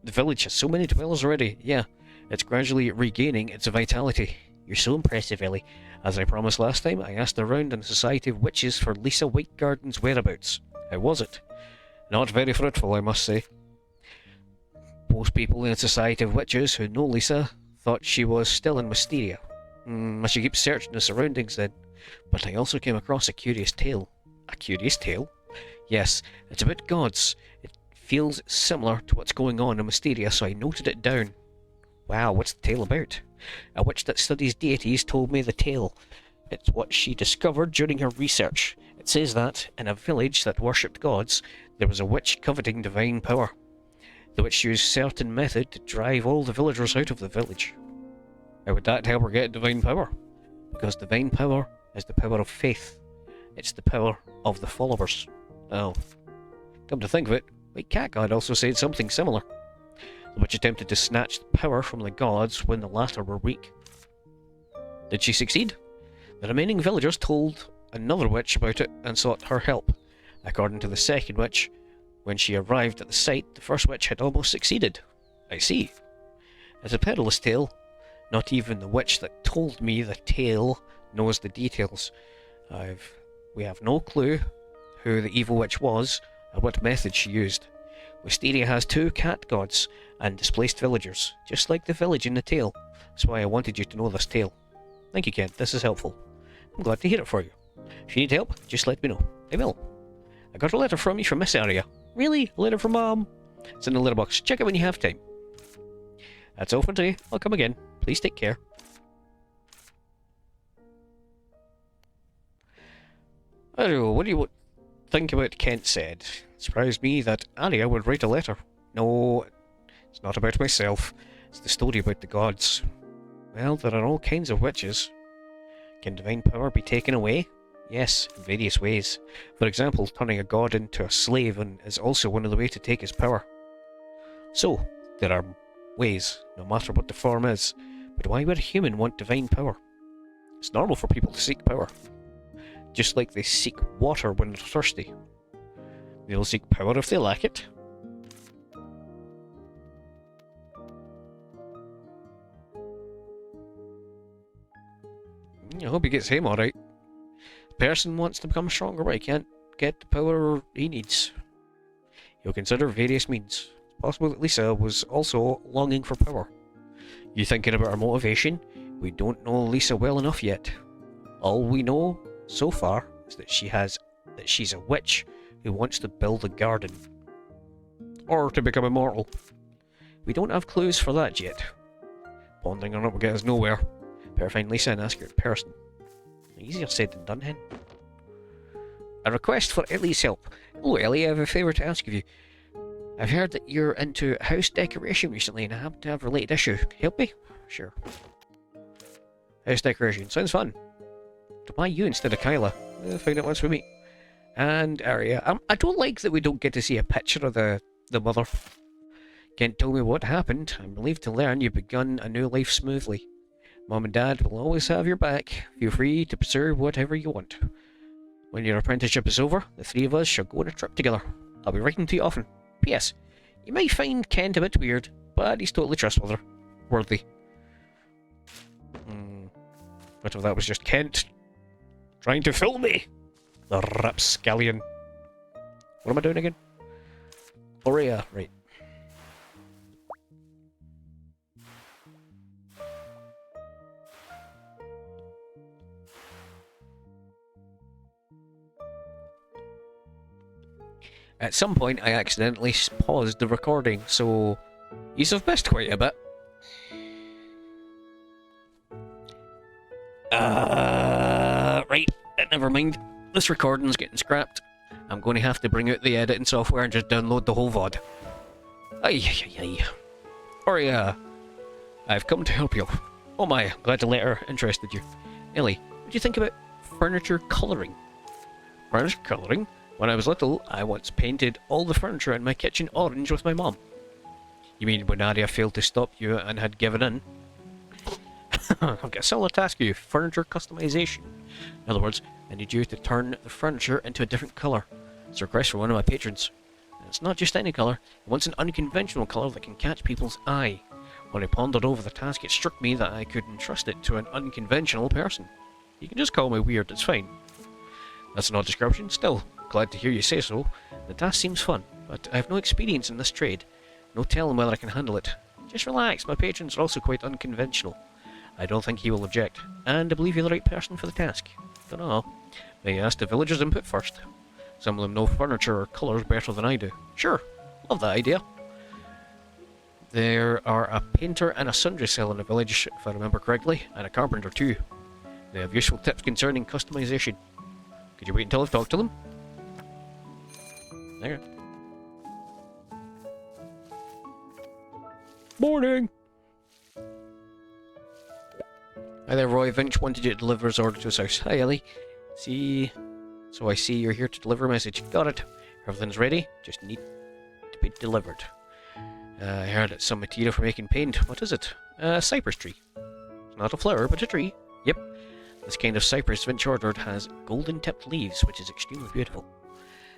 The village has so many dwellers already. Yeah, it's gradually regaining its vitality. You're so impressive, Ellie. As I promised last time, I asked around in the Society of Witches for Lisa Whitegarden's whereabouts. How was it? Not very fruitful, I must say. Most people in the Society of Witches who know Lisa thought she was still in Wisteria. I should keep searching the surroundings then. But I also came across a curious tale. A curious tale? Yes, it's about gods. It feels similar to what's going on in Wisteria, so I noted it down. Wow, what's the tale about? A witch that studies deities told me the tale. It's what she discovered during her research. It says that, in a village that worshipped gods, there was a witch coveting divine power. The witch used certain method to drive all the villagers out of the village. How would that help her get divine power? Because divine power is the power of faith. It's the power of the followers. Oh. Come to think of it, White Cat God also said something similar. The witch attempted to snatch the power from the gods when the latter were weak. Did she succeed? The remaining villagers told another witch about it and sought her help. According to the second witch, when she arrived at the site, the first witch had almost succeeded. I see. It's a perilous tale. Not even the witch that told me the tale knows the details. We have no clue who the evil witch was or what method she used. Wisteria has 2 cat gods and displaced villagers, just like the village in the tale. That's why I wanted you to know this tale. Thank you, Kent. This is helpful. I'm glad to hear it for you. If you need help, just let me know. I will. I got a letter from you from Miss Aria. Really? A letter from Mom? It's in the letterbox. Check it when you have time. That's all for today. I'll come again. Please take care. I don't know. What do you think about Kent said? It surprised me that Aria would write a letter. No, it's not about myself. It's the story about the gods. Well, there are all kinds of witches. Can divine power be taken away? Yes, in various ways. For example, turning a god into a slave is also one of the ways to take his power. So, there are ways, no matter what the form is. But why would a human want divine power? It's normal for people to seek power. Just like they seek water when they're thirsty. They'll seek power if they lack it. I hope he gets him alright. The person wants to become stronger, but he can't get the power he needs. He'll consider various means. It's possible that Lisa was also longing for power. You thinking about her motivation? We don't know Lisa well enough yet. All we know so far is that she's a witch who wants to build a garden. Or to become immortal. We don't have clues for that yet. Pondering on it will get us nowhere. Better find Lisa and ask her in person. Easier said than done, hen. A request for Ellie's help. Hello, Ellie, I have a favour to ask of you. I've heard that you're into house decoration recently and I happen to have a related issue. Can you help me? Sure. House decoration. Sounds fun. Why you instead of Kyla? I'll find out once we meet. And Aria. I don't like that we don't get to see a picture of the mother. Can't tell me what happened. I'm relieved to learn you've begun a new life smoothly. Mom and Dad will always have your back. Feel free to pursue whatever you want. When your apprenticeship is over, the 3 of us shall go on a trip together. I'll be writing to you often. P.S. You might find Kent a bit weird, but he's totally trustworthy. What if that was just Kent trying to fool me? The rapscallion. What am I doing again? Aurea, right. At some point, I accidentally paused the recording, so you've missed quite a bit. Right, never mind. This recording's getting scrapped. I'm going to have to bring out the editing software and just download the whole VOD. Ay. Aurea, I've come to help you. Oh my, glad the letter interested you. Ellie, what do you think about furniture colouring? Furniture colouring? When I was little, I once painted all the furniture in my kitchen orange with my mom. You mean when Aria failed to stop you and had given in? I've got a solid task for you. Furniture customization. In other words, I need you to turn the furniture into a different colour. It's a request from one of my patrons. And it's not just any colour. He wants an unconventional colour that can catch people's eye. When I pondered over the task, it struck me that I could entrust it to an unconventional person. You can just call me weird, it's fine. That's an odd description. Still, glad to hear you say so. The task seems fun, but I have no experience in this trade. No telling whether I can handle it. Just relax, my patrons are also quite unconventional. I don't think he will object, and I believe you're the right person for the task. Dunno. May I ask the villagers' input first? Some of them know furniture or colours better than I do. Sure, love that idea. There are a painter and a sundry seller in the village, if I remember correctly, and a carpenter too. They have useful tips concerning customization. Could you wait until I've talked to them? There. Morning! Hi there, Roy. Vince wanted you to deliver his order to his house. Hi, Ellie. So I see you're here to deliver a message. Got it. Everything's ready. Just need to be delivered. I heard it's some material for making paint. What is it? A cypress tree. It's not a flower, but a tree. Yep, this kind of cypress Vince ordered has golden-tipped leaves, which is extremely beautiful.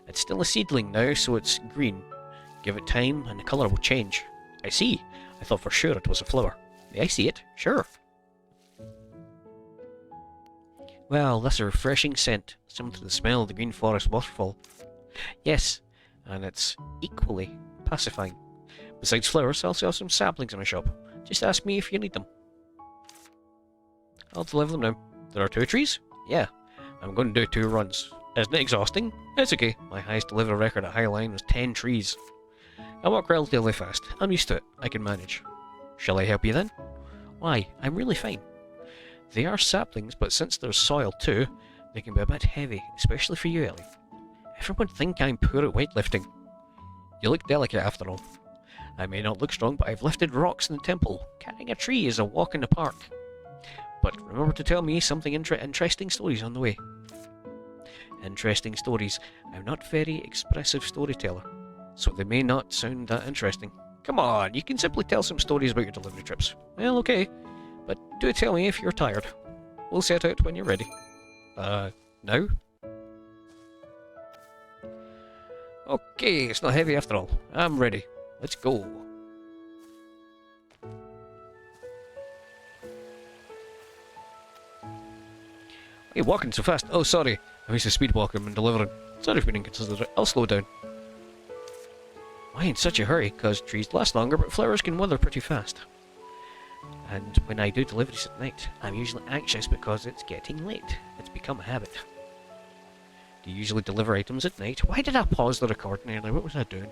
It's still a seedling now, so it's green. Give it time, and the colour will change. I see. I thought for sure it was a flower. May I see it? Sure. Well, that's a refreshing scent, similar to the smell of the green forest waterfall. Yes, and it's equally pacifying. Besides flowers, I also have some saplings in my shop. Just ask me if you need them. I'll deliver them now. There are 2 trees? Yeah. I'm going to do 2 runs. Isn't it exhausting? It's okay. My highest delivery record at Highline was 10 trees. I walk relatively fast. I'm used to it. I can manage. Shall I help you then? Why, I'm really fine. They are saplings, but since there's soil too, they can be a bit heavy, especially for you, Ellie. Everyone think I'm poor at weightlifting. You look delicate after all. I may not look strong, but I've lifted rocks in the temple. Carrying a tree is a walk in the park. But remember to tell me something interesting stories on the way. Interesting stories. I'm not very expressive storyteller, so they may not sound that interesting. Come on, you can simply tell some stories about your delivery trips. Well, okay, but do tell me if you're tired. We'll set out when you're ready. Now? Okay, it's not heavy after all. I'm ready. Let's go. What are you walking so fast? Oh, sorry. I'm used to speed walking and delivering. Sorry for being inconsiderate. I'll slow down. Why in such a hurry? Because trees last longer, but flowers can wither pretty fast. And when I do deliveries at night, I'm usually anxious because it's getting late. It's become a habit. Do you usually deliver items at night? Why did I pause the recording earlier? What was I doing?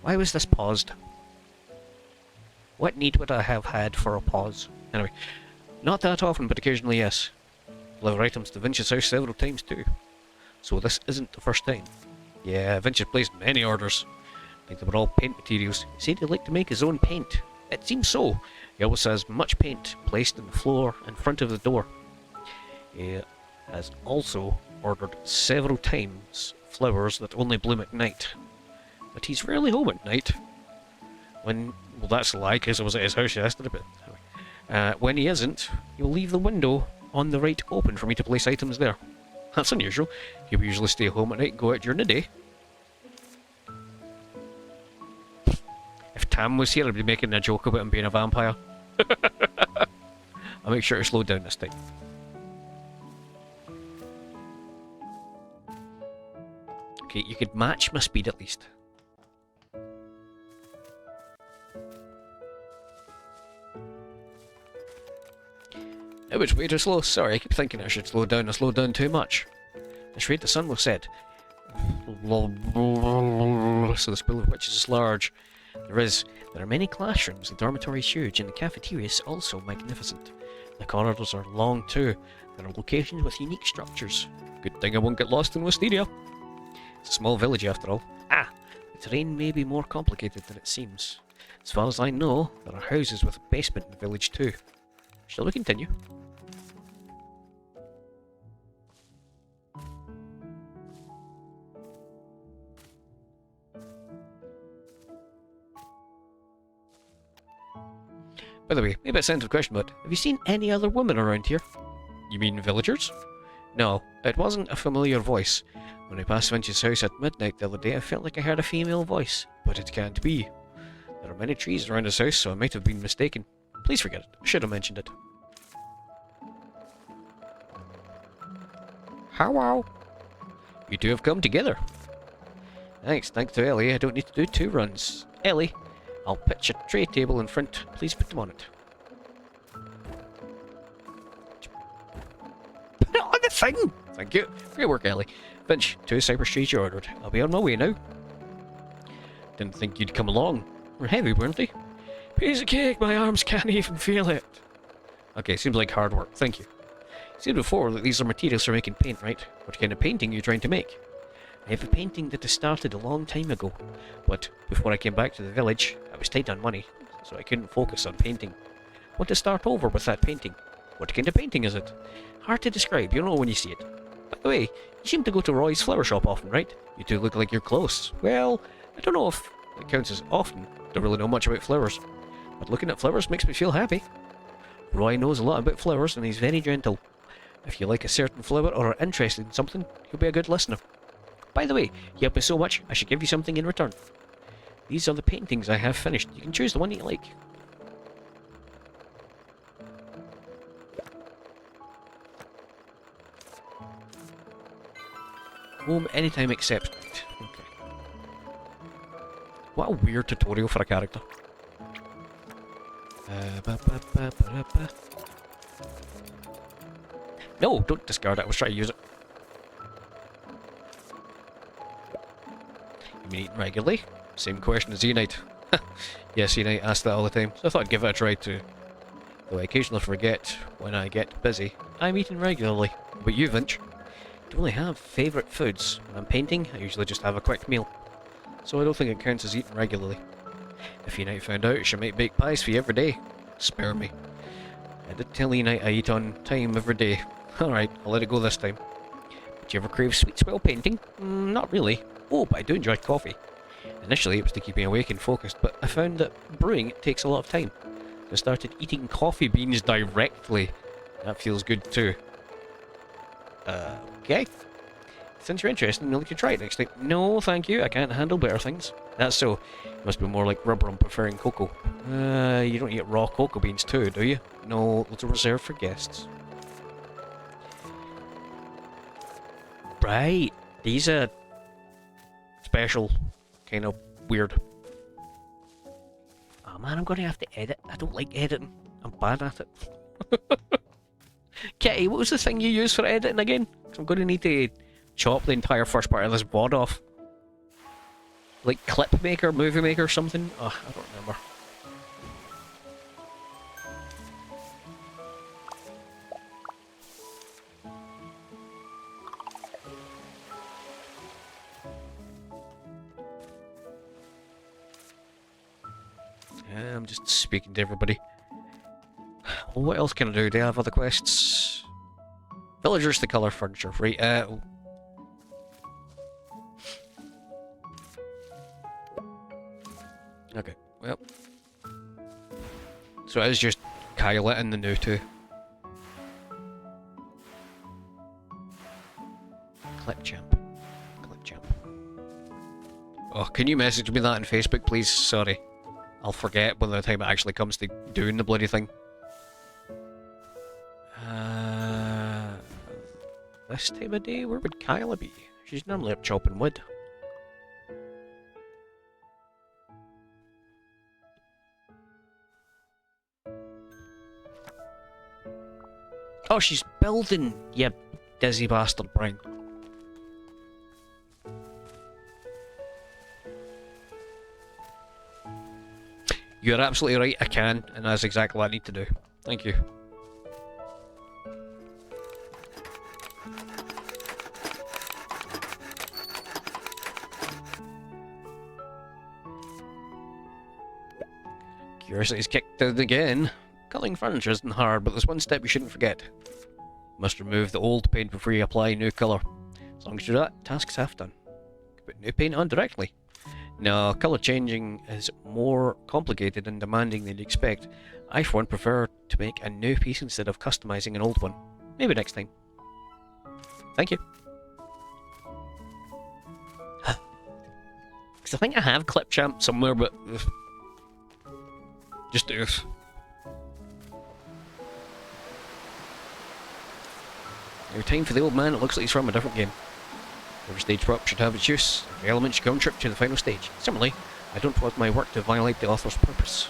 Why was this paused? What need would I have had for a pause? Anyway, not that often, but occasionally yes. Deliver items to Vince's house several times too. So this isn't the first time. Yeah, Vince has placed many orders. I think they were all paint materials. He said he'd like to make his own paint. It seems so. He always has much paint placed on the floor in front of the door. He has also ordered several times flowers that only bloom at night. But he's rarely home at night. Well, that's a lie, because I was at his house yesterday, but when he isn't, he'll leave the window on the right open for me to place items there. That's unusual. He'll usually stay home at night and go out during the day. If Tam was here, I'd be making a joke about him being a vampire. I'll make sure to slow down this time. Okay, you could match my speed at least. It was way too slow. Sorry, I keep thinking I should slow down. I slowed down too much. This rate the sun will set. So the school of witches is large. There are many classrooms, the dormitory is huge, and the cafeteria is also magnificent. The corridors are long too. There are locations with unique structures. Good thing I won't get lost in Wisteria. It's a small village after all. The terrain may be more complicated than it seems. As far as I know, there are houses with a basement in the village too. Shall we continue? By the way, maybe a sensitive question, but have you seen any other women around here? You mean villagers? No, it wasn't a familiar voice. When I passed Finch's house at midnight the other day, I felt like I heard a female voice, but it can't be. There are many trees around his house, so I might have been mistaken. Please forget it. I should have mentioned it. Hello. You two have come together. Thanks to Ellie, I don't need to do 2 runs. Ellie, I'll pitch a tray table in front. Please put them on it. Put it on the thing! Thank you. Great work, Ellie. Finch, 2 cypress trees you ordered. I'll be on my way now. Didn't think you'd come along. We're heavy, weren't they? Piece of cake, my arms can't even feel it. Okay, seems like hard work. Thank you. You said before that these are materials for making paint, right? What kind of painting are you trying to make? I have a painting that I started a long time ago, but before I came back to the village, I was tight on money, so I couldn't focus on painting. I want to start over with that painting. What kind of painting is it? Hard to describe, you'll know when you see it. By the way, you seem to go to Roy's flower shop often, right? You two look like you're close. Well, I don't know if it counts as often. Don't really know much about flowers. But looking at flowers makes me feel happy. Roy knows a lot about flowers and he's very gentle. If you like a certain flower or are interested in something, he'll be a good listener. By the way, you helped me so much, I should give you something in return. These are the paintings I have finished. You can choose the one you like. Home anytime except night. Okay. What a weird tutorial for a character. No, don't discard it. I was trying to use it. You been eating regularly? Same question as E-Night. Yes, E-Night asks that all the time, so I thought I'd give it a try too. Though I occasionally forget when I get busy. I'm eating regularly. But you, Vinch? I don't really have favourite foods. When I'm painting, I usually just have a quick meal. So I don't think it counts as eating regularly. If E-Night found out, she might bake pies for you every day. Spare me. I did tell E-Night I eat on time every day. Alright, I'll let it go this time. Do you ever crave sweets while painting? Not really. Oh, but I do enjoy coffee. Initially it was to keep me awake and focused, but I found that brewing takes a lot of time. I started eating coffee beans directly. That feels good too. Okay. Since you're interested, I'd like to try it next time. No, thank you, I can't handle better things. That's so. You must be more like Rubber on preferring cocoa. You don't eat raw cocoa beans too, do you? No, those are reserved for guests. Right, these are special, kind of weird. Oh man, I'm gonna have to edit. I don't like editing. I'm bad at it. Kitty, what was the thing you used for editing again? 'Cause I'm gonna need to chop the entire first part of this VOD off. Like Clip Maker, Movie Maker, something? Oh, I don't remember. I'm just speaking to everybody. Well, what else can I do? Do I have other quests? Villagers to colour furniture, right? Okay, well. So it is just Kyla and the new two. Clipchamp. Clipchamp. Oh, can you message me that on Facebook, please? Sorry. I'll forget by the time it actually comes to doing the bloody thing. This time of day, where would Kyla be? She's normally up chopping wood. Oh, she's building, you dizzy bastard, Brian. You're absolutely right, I can, and that's exactly what I need to do. Thank you. Curiosity's kicked in again. Culling furniture isn't hard, but there's one step you shouldn't forget. You must remove the old paint before you apply new colour. As long as you do that, task's half done. Put new paint on directly. No, colour changing is more complicated and demanding than you'd expect. I for one prefer to make a new piece instead of customising an old one. Maybe next time. Thank you. Because I think I have Clipchamp somewhere, but... just do it. Every time for the old man, it looks like he's from a different game. Every stage prop should have its use. Every element should contribute to the final stage. Similarly, I don't want my work to violate the author's purpose.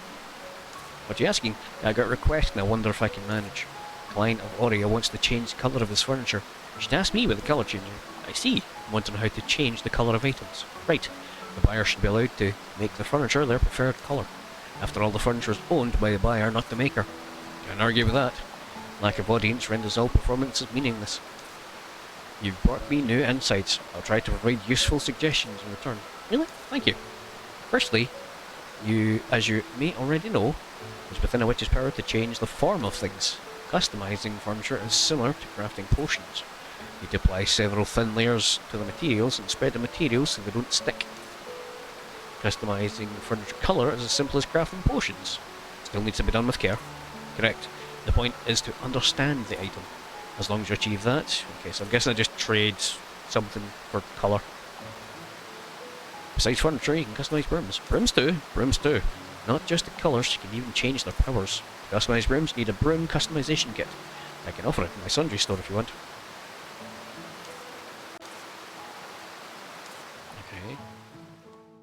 What are you asking? I got a request and I wonder if I can manage. A client of Aurea wants to change the colour of his furniture. You should ask me with the colour changer. I see. Wanting how to change the colour of items. Right. The buyer should be allowed to make the furniture their preferred colour. After all, the furniture is owned by the buyer, not the maker. Can't argue with that. Lack of audience renders all performances meaningless. You've brought me new insights. I'll try to provide useful suggestions in return. Really? Thank you. Firstly, as you may already know, it's within a witch's power to change the form of things. Customizing furniture is similar to crafting potions. You need to apply several thin layers to the materials and spread the materials so they don't stick. Customizing furniture colour is as simple as crafting potions. Still needs to be done with care. Correct. The point is to understand the item. As long as you achieve that. Okay, so I'm guessing I just trade something for colour. Besides furniture, you can customise brooms. Brooms too. Brooms too. Not just the colours, you can even change their powers. To customise brooms, you need a broom customisation kit. I can offer it in my sundry store if you want. Okay.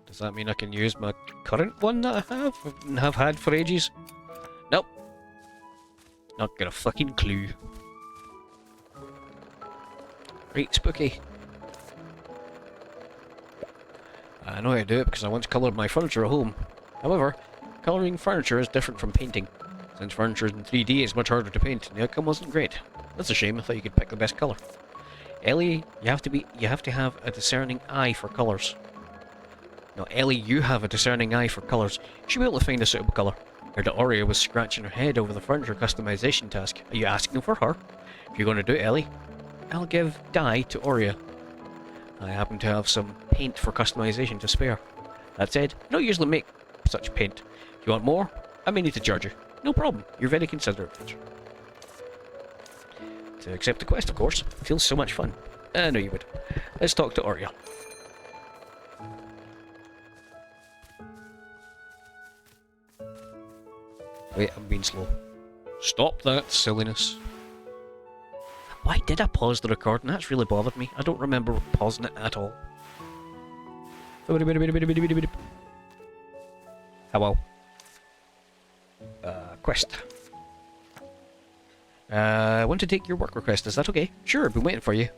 Does that mean I can use my current one that I have and have had for ages? Nope. Not got a fucking clue. Right, spooky. I know how to do it because I once coloured my furniture at home. However, colouring furniture is different from painting. Since furniture in 3D is much harder to paint, the outcome wasn't great. That's a shame. I thought you could pick the best colour. Ellie, you have to have a discerning eye for colours. No, Ellie, you have a discerning eye for colours. You should be able to find a suitable colour. Heard that Aurea was scratching her head over the furniture customisation task. Are you asking for her? If you're going to do it, Ellie, I'll give dye to Aurea. I happen to have some paint for customisation to spare. That said, I don't usually make such paint. If you want more, I may need to charge you. No problem. You're very considerate. To accept the quest, of course. It feels so much fun. I know you would. Let's talk to Aurea. Wait, I'm being slow. Stop that silliness. Why did I pause the recording? That's really bothered me. I don't remember pausing it at all. Hello. Quest. I want to take your work request. Is that okay? Sure, I've been waiting for you.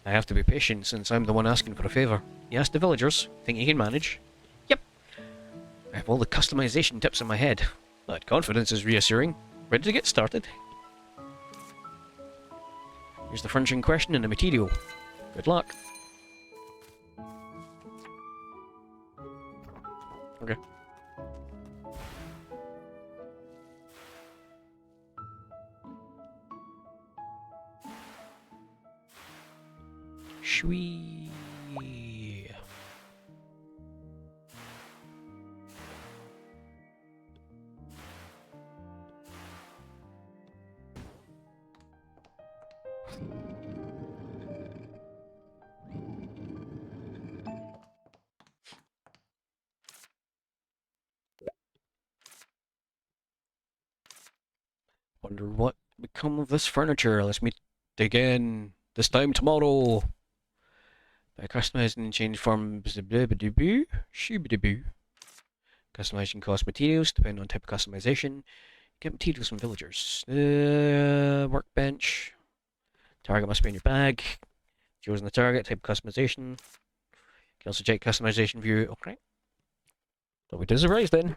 I have to be patient since I'm the one asking for a favour. You asked the villagers. Think you can manage? Yep. I have all the customization tips in my head. That confidence is reassuring. Ready to get started? Here's the furniture in question and the material. Good luck. Okay. Shwee. Wonder what become of this furniture. Let's meet again. This time tomorrow. By customizing and change from customization costs materials depending on type of customization. Get materials from villagers. Workbench. Target must be in your bag. Choosing the target, type of customization. You can also check customization view. Okay. Don't be too surprised then.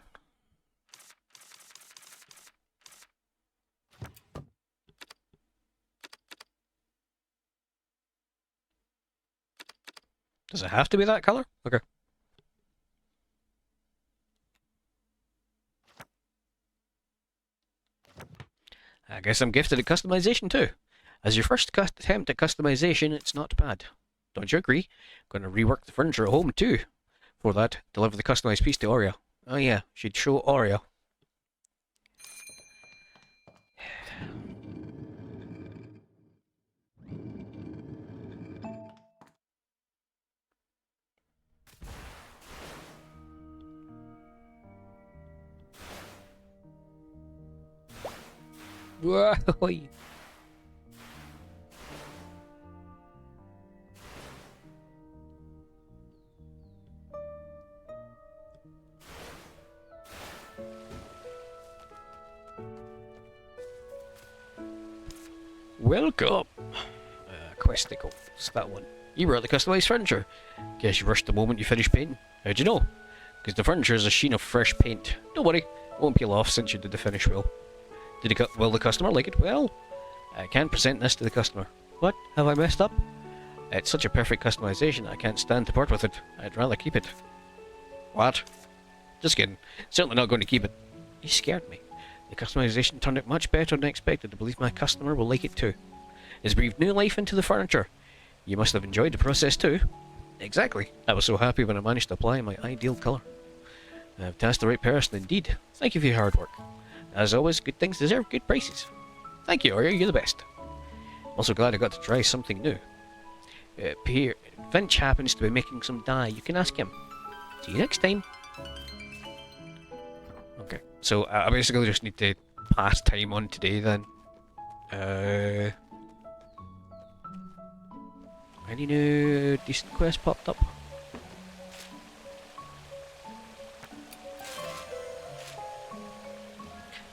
Does it have to be that color? Okay. I guess I'm gifted at customization too. As your first attempt at customization, it's not bad. Don't you agree? I'm going to rework the furniture at home too. For that, deliver the customized piece to Aurea. Oh yeah, she'd show Aurea. Whoa. Welcome. Questicle. It's that one. You brought the customized furniture. Guess you rushed the moment you finished painting. How'd you know? Because the furniture is a sheen of fresh paint. Don't worry, it won't peel off since you did the finish well. Will the customer like it? Well, I can't present this to the customer. What? Have I messed up? It's such a perfect customization, I can't stand to part with it. I'd rather keep it. What? Just kidding. Certainly not going to keep it. You scared me. The customization turned out much better than I expected. I believe my customer will like it too. It's breathed new life into the furniture. You must have enjoyed the process too. Exactly. I was so happy when I managed to apply my ideal colour. I've tasked the right person indeed. Thank you for your hard work. As always, good things deserve good prices. Thank you, Arya, you're the best. Also glad I got to try something new. Here, Finch happens to be making some dye. You can ask him. See you next time. Okay, so I basically just need to pass time on today then. Any new decent quests popped up?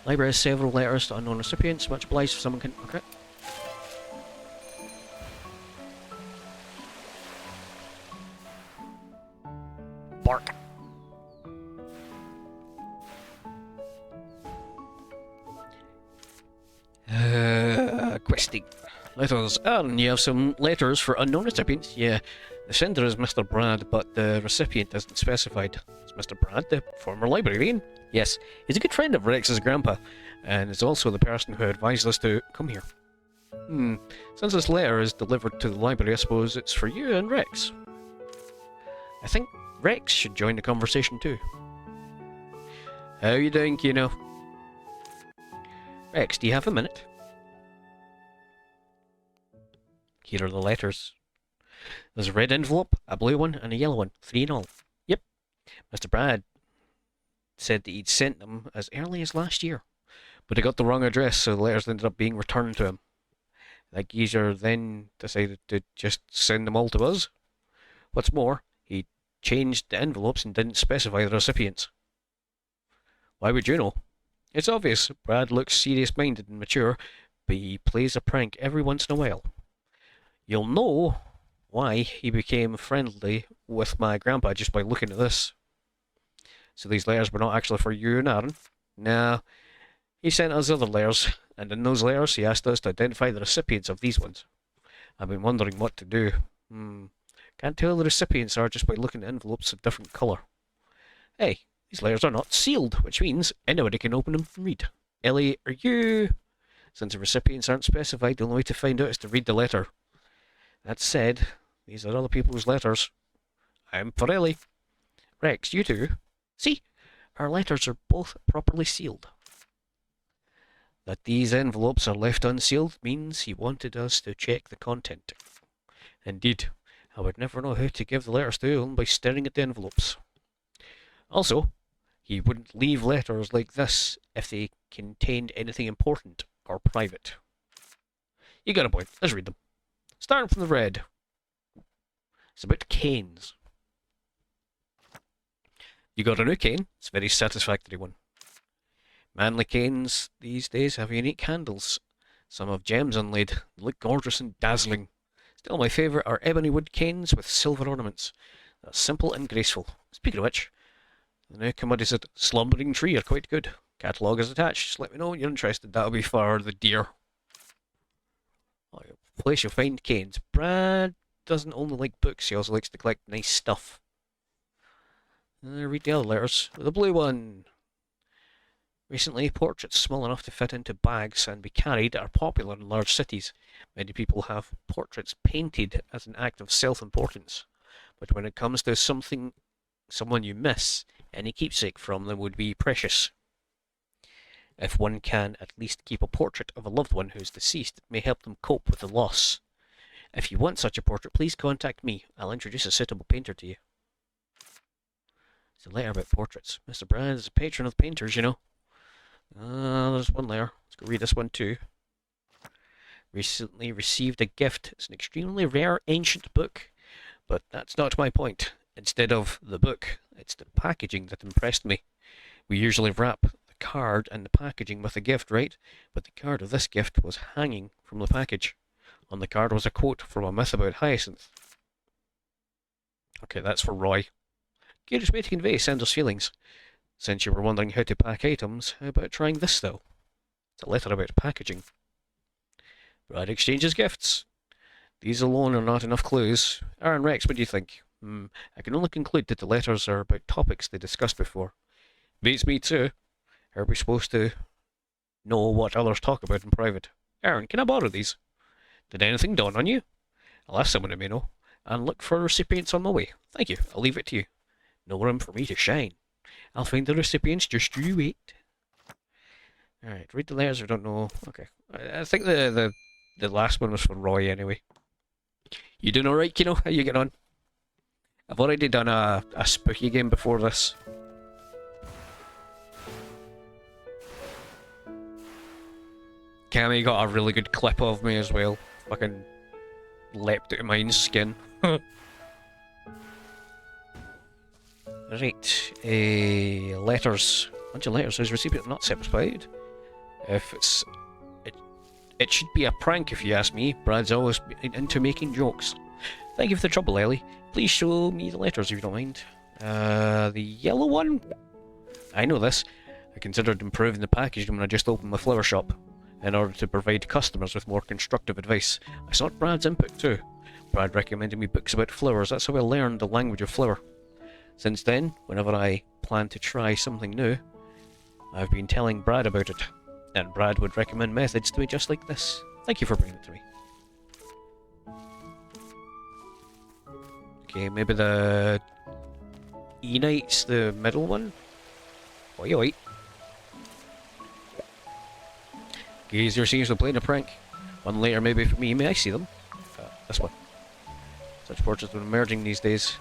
Library has several letters to unknown recipients. Much obliged if someone can. Okay. Bark. Questing. Letters. And you have some letters for unknown recipients. Yeah, the sender is Mr. Brad, but the recipient isn't specified. It's Mr. Brad, the former librarian. Yes, he's a good friend of Rex's grandpa, and is also the person who advised us to come here. Since this letter is delivered to the library, I suppose it's for you and Rex. I think Rex should join the conversation too. How you doing, Kino? Rex, do you have a minute? Here are the letters. There's a red envelope, a blue one, and a yellow one. 3 in all. Yep. Mr. Brad said that he'd sent them as early as last year, but he got the wrong address, so the letters ended up being returned to him. That geezer then decided to just send them all to us. What's more, he changed the envelopes and didn't specify the recipients. Why would you know? It's obvious. Brad looks serious-minded and mature, but he plays a prank every once in a while. You'll know why he became friendly with my grandpa just by looking at this. So these letters were not actually for you and Aaron. No, he sent us other letters, and in those letters he asked us to identify the recipients of these ones. I've been wondering what to do. Can't tell who the recipients are just by looking at envelopes of different colour. Hey, these letters are not sealed, which means anybody can open them and read. Ellie, are you... Since the recipients aren't specified, the only way to find out is to read the letter. That said, these are other people's letters. I'm for Ellie. Rex, you too. See, our letters are both properly sealed. That these envelopes are left unsealed means he wanted us to check the content. Indeed, I would never know who to give the letters to only by staring at the envelopes. Also, he wouldn't leave letters like this if they contained anything important or private. You got a point. Let's read them. Starting from the red. It's about canes. You got a new cane? It's a very satisfactory one. Manly canes these days have unique handles. Some have gems inlaid. They look gorgeous and dazzling. Still, my favourite are ebony wood canes with silver ornaments. They're simple and graceful. Speaking of which, the new commodities at Slumbering Tree are quite good. Catalogue is attached. Just let me know when you're interested. That'll be for the deer. Place you'll find canes. Brad doesn't only like books, he also likes to collect nice stuff. Read the other letters. The blue one. Recently, portraits small enough to fit into bags and be carried are popular in large cities. Many people have portraits painted as an act of self-importance. But when it comes to someone you miss, any keepsake from them would be precious. If one can at least keep a portrait of a loved one who is deceased, it may help them cope with the loss. If you want such a portrait, please contact me. I'll introduce a suitable painter to you. It's a letter about portraits. Mr. Brand is a patron of painters, you know. There's one there. Let's go read this one too. Recently received a gift. It's an extremely rare ancient book. But that's not my point. Instead of the book, it's the packaging that impressed me. We usually wrap the card and the packaging with a gift, right? But the card of this gift was hanging from the package. On the card was a quote from a myth about Hyacinth. Okay, that's for Roy. Curious way to convey Sander's feelings. Since you were wondering how to pack items, how about trying this though? It's a letter about packaging. Brad exchanges gifts. These alone are not enough clues. Aaron, Rex, what do you think? I can only conclude that the letters are about topics they discussed before. Beats me too. How are we supposed to know what others talk about in private? Aaron, can I borrow these? Did anything dawn on you? I'll ask someone who may know, and look for recipients on my way. Thank you. I'll leave it to you. No room for me to shine. I'll find the recipients, just you wait. Alright, read the letters, I don't know. Okay. I think the last one was for Roy anyway. You doing alright, Kino? How you getting on? I've already done a spooky game before this. Cammy got a really good clip of me as well. Fucking leapt out of mine's skin. Right, letters. Bunch of letters. Says recipient not satisfied. If it should be a prank if you ask me. Brad's always been into making jokes. Thank you for the trouble, Ellie. Please show me the letters if you don't mind. The yellow one? I know this. I considered improving the packaging when I just opened my flower shop, in order to provide customers with more constructive advice. I sought Brad's input too. Brad recommended me books about flowers. That's how I learned the language of flower. Since then, whenever I plan to try something new, I've been telling Brad about it, and Brad would recommend methods to me just like this. Thank you for bringing it to me. Okay, maybe the E-Knight's the middle one? Oi oi. Gazer seems to be playing a prank. One later maybe for me. May I see them? This one. Such portraits are emerging these days.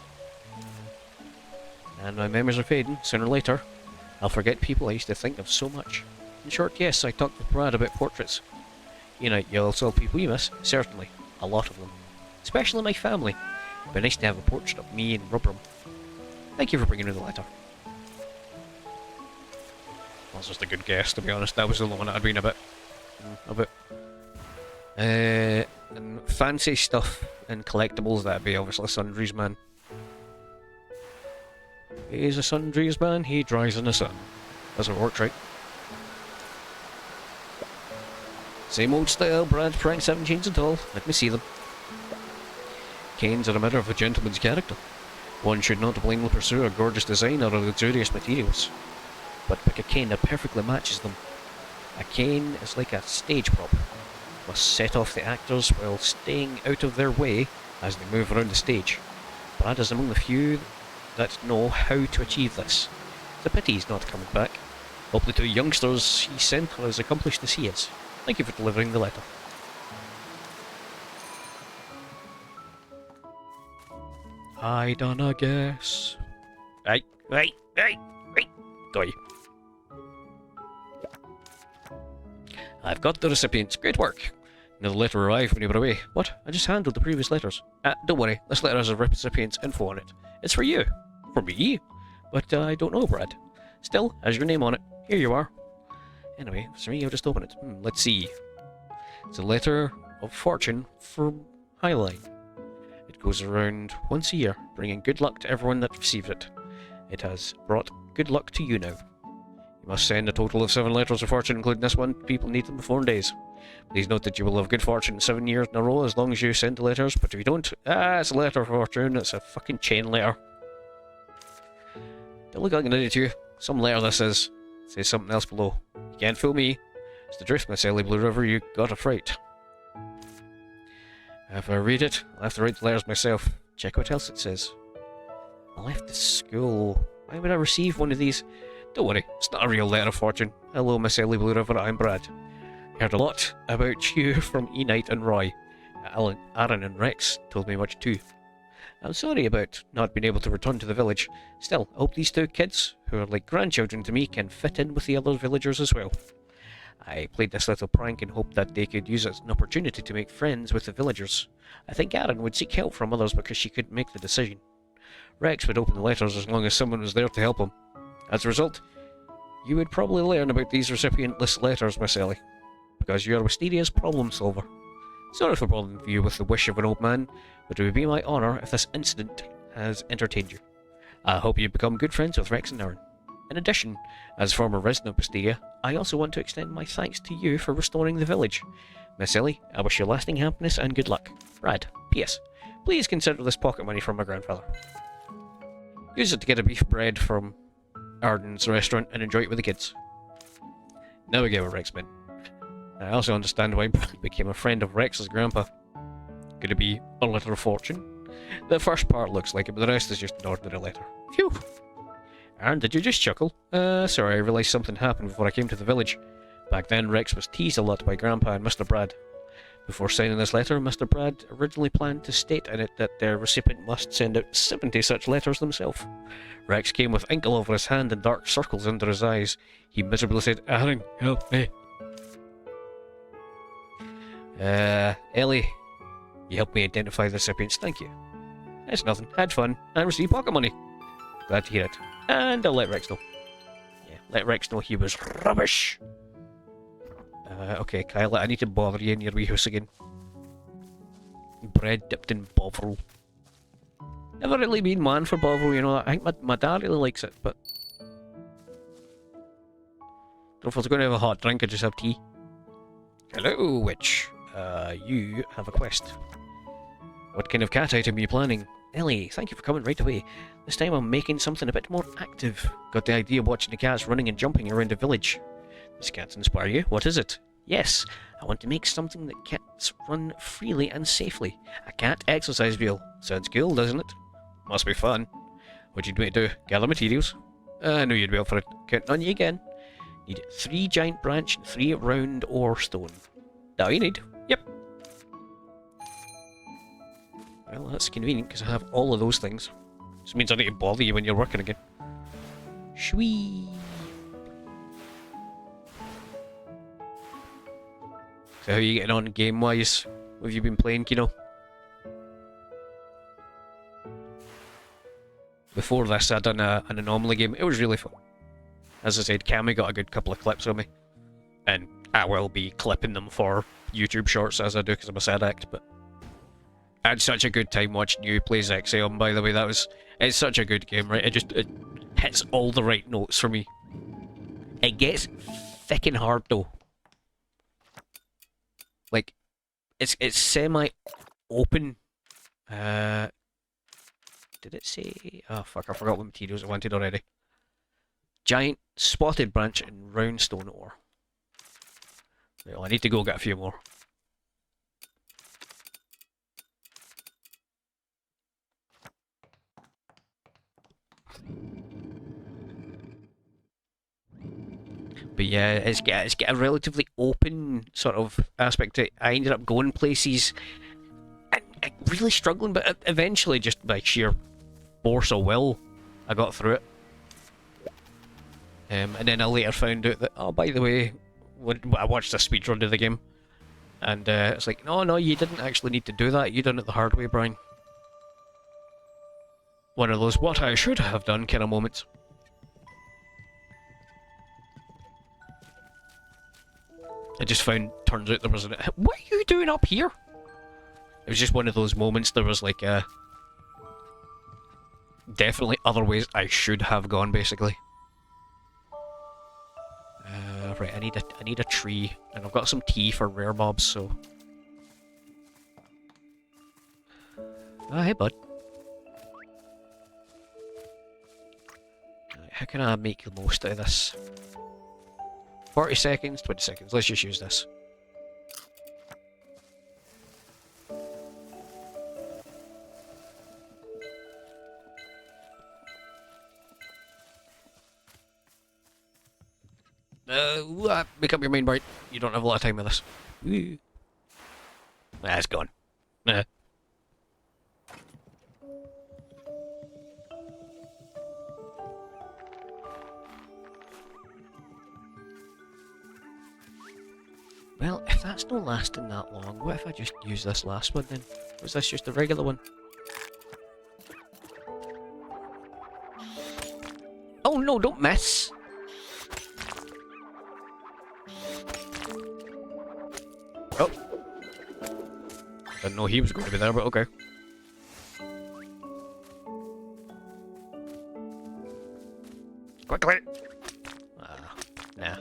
And my memories are fading. Sooner or later, I'll forget people I used to think of so much. In short, yes, I talked with Brad about portraits. You know, you'll sell people you miss. Certainly. A lot of them. Especially my family. It'd be nice to have a portrait of me and Rubram. Thank you for bringing me the letter. That was just a good guess, to be honest. That was the one that I'd been a bit... and fancy stuff and collectibles, that'd be obviously Sundries Man. He's a Sundries Man, he dries in the sun. That's what works, right? Same old style, Brad's pranks haven't changed at all. Let me see them. Canes are a matter of a gentleman's character. One should not blindly pursue a gorgeous design or a luxurious materials, but pick a cane that perfectly matches them. A cane is like a stage prop. Must set off the actors while staying out of their way as they move around the stage. Brad is among the few that know how to achieve this. It's a pity he's not coming back. Hope the two youngsters he sent are as accomplished as he is. Thank you for delivering the letter. I dunna guess. Right. Die. I've got the recipients. Great work. Now the letter arrived when you were away. What? I just handled the previous letters. Don't worry. This letter has a recipient's info on it. It's for you. For me? But I don't know, Brad. Still, has your name on it. Here you are. Anyway, for me, I'll just open it. Let's see. It's a letter of fortune from Highline. It goes around once a year, bringing good luck to everyone that receives it. It has brought good luck to you now. You must send a total of 7 letters of fortune, including this one. People need them before 4 days. Please note that you will have good fortune 7 years in a row as long as you send the letters, but if you don't, it's a letter of fortune. It's a fucking chain letter. Don't look like an idiot to you. Some letter this is. It says something else below. You can't fool me. It's the drift, my silly blue river. You got a fright. If I read it, I'll have to write the letters myself. Check what else it says. I left the school. Why would I receive one of these? Don't worry, it's not a real letter of fortune. Hello, Miss Ellie Blue River, I'm Brad. Heard a lot about you from E-Knight and Roy. Aaron and Rex told me much too. I'm sorry about not being able to return to the village. Still, I hope these 2 kids, who are like grandchildren to me, can fit in with the other villagers as well. I played this little prank and hoped that they could use it as an opportunity to make friends with the villagers. I think Aaron would seek help from others because she couldn't make the decision. Rex would open the letters as long as someone was there to help him. As a result, you would probably learn about these recipientless letters, Miss Ellie, because you're a mysterious problem solver. Sorry for bothering you with the wish of an old man, but it would be my honour if this incident has entertained you. I hope you become good friends with Rex and Aaron. In addition, as former resident of Wisteria, I also want to extend my thanks to you for restoring the village. Miss Ellie, I wish you lasting happiness and good luck. Brad, P.S. Please consider this pocket money from my grandfather. Use it to get a beef bread from Arden's restaurant and enjoy it with the kids. Now we get what Rex meant. I also understand why Brad became a friend of Rex's grandpa. Could it be a letter of fortune? The first part looks like it, but the rest is just an ordinary letter. Phew! Aaron, did you just chuckle? Sorry, I realised something happened before I came to the village. Back then, Rex was teased a lot by Grandpa and Mr. Brad. Before signing this letter, Mr. Brad originally planned to state in it that their recipient must send out 70 such letters themselves. Rex came with ink all over his hand and dark circles under his eyes. He miserably said, "Aaron, help me." Ellie, you helped me identify the recipients, thank you. It's nothing, had fun, and received pocket money. Glad to hear it. And I'll let Rex know. Yeah, let Rex know he was rubbish. Okay, Kyle, I need to bother you in your wee house again. Bread dipped in Bovril. Never really been man for Bovril, you know. I think my dad really likes it, but... If I was going to have a hot drink, I'd just have tea. Hello, witch. You have a quest. What kind of cat item are you planning? Ellie, thank you for coming right away. This time I'm making something a bit more active. Got the idea of watching the cats running and jumping around the village. Does cats inspire you? What is it? Yes, I want to make something that cats run freely and safely. A cat exercise wheel. Sounds cool, doesn't it? Must be fun. What do you want me to do? Gather materials? I knew you'd be up for it. Counting on you again. Need 3 giant branch and 3 round ore stone. That all you need? Yep. Well, that's convenient because I have all of those things. This means I need to bother you when you're working again. Shwee. So how are you getting on game-wise? What have you been playing, Kino? Before this, I'd done an anomaly game. It was really fun. As I said, Cammy got a good couple of clips of me. And I will be clipping them for YouTube shorts as I do because I'm a sad act, but... I had such a good time watching you play Zexion, by the way. It's such a good game, right? It hits all the right notes for me. It gets thickin' hard, though. Like, it's semi-open. Did it say... Oh, fuck, I forgot what materials I wanted already. Giant spotted branch and round stone ore. Well, I need to go get a few more. But yeah, it's got a relatively open sort of aspect to it. I ended up going places and really struggling, but eventually, just by sheer force of will, I got through it. And then I later found out that, oh, by the way, I watched a speedrun of the game, and it's like, no, you didn't actually need to do that. You done it the hard way, Brian. One of those what I should have done kind of moments. I just found, turns out there was what are you doing up here? It was just one of those moments. There was like definitely other ways I should have gone, basically. Right, I need a tree, and I've got some tea for rare mobs, so. Oh, hey, bud. Right, how can I make the most out of this? 40 seconds, 20 seconds. Let's just use this. Make up your mind, Bart. You don't have a lot of time with this. Ooh. It's gone. Well, if that's not lasting that long, what if I just use this last one then? Was this just a regular one? Oh no, don't miss! Oh. Didn't know he was going to be there, but okay. Quickly! Nah.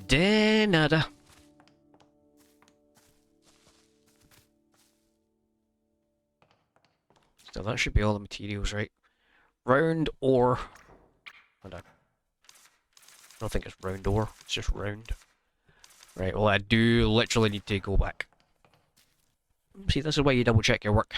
De nada. So that should be all the materials, right? Round ore. Hold on. I don't think it's round ore, it's just round. Right, well I do literally need to go back. See, this is why you double check your work.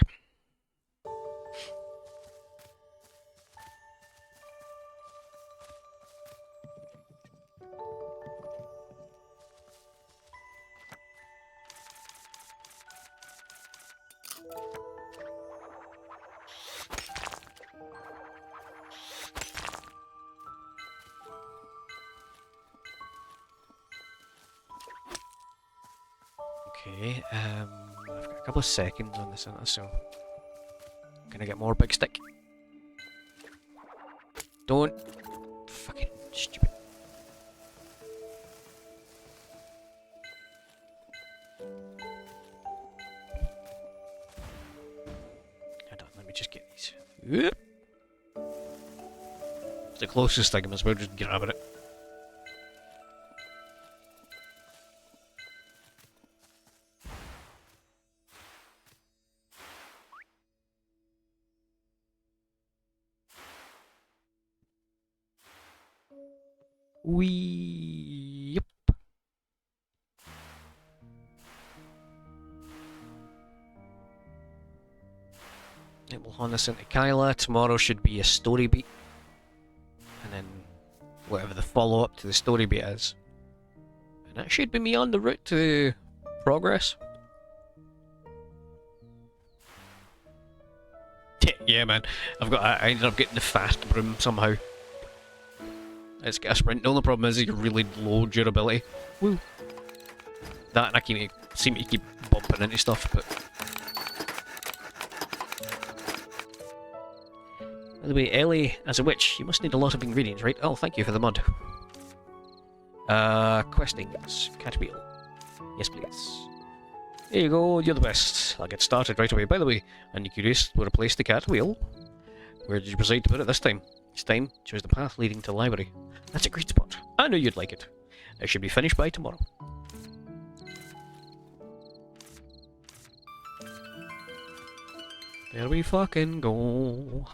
Okay, I've got a couple of seconds on this, so can I get more big stick? Don't fucking stupid. Hold on, let me just get these. Whoop. It's the closest I can as well just grab at it. Yep. It will haunt us into Kyla. Tomorrow should be a story beat. And then whatever the follow-up to the story beat is. And that should be me on the route to progress. Yeah, man. I ended up getting the fast broom somehow. It's got a sprint. The only problem is you're really low durability. Woo. That and I seem to keep bumping into stuff, but... By the way, Ellie, as a witch, you must need a lot of ingredients, right? Oh, thank you for the mud. Questings. Cat wheel. Yes, please. Here you go, you're the best. I'll get started right away. By the way, are you curious where to place the cat wheel? Where did you decide to put it this time? This time, choose the path leading to the library. That's a great spot. I knew you'd like it. It should be finished by tomorrow. There we fucking go.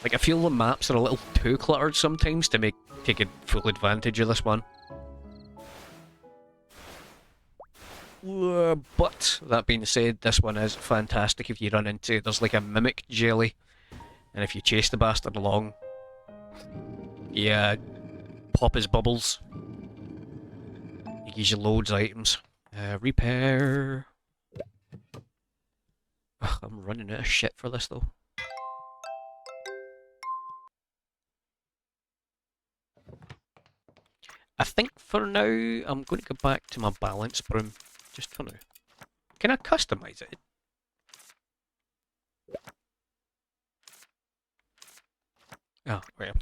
Like, I feel the maps are a little too cluttered sometimes to take full advantage of this one. But, that being said, this one is fantastic if you run into... There's like a mimic jelly, and if you chase the bastard along, yeah, pop his bubbles. He gives you loads of items. Repair... Ugh, I'm running out of shit for this though. I think for now, I'm going to go back to my balance broom. Just for now. Can I customize it? Oh, right.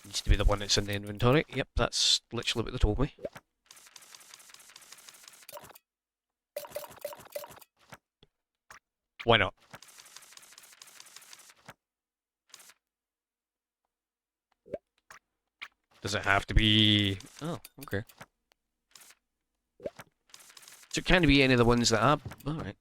Needs to be the one that's in the inventory. Yep, that's literally what they told me. Why not? Does it have to be... Oh, okay. So it can be any of the ones that are... Alright.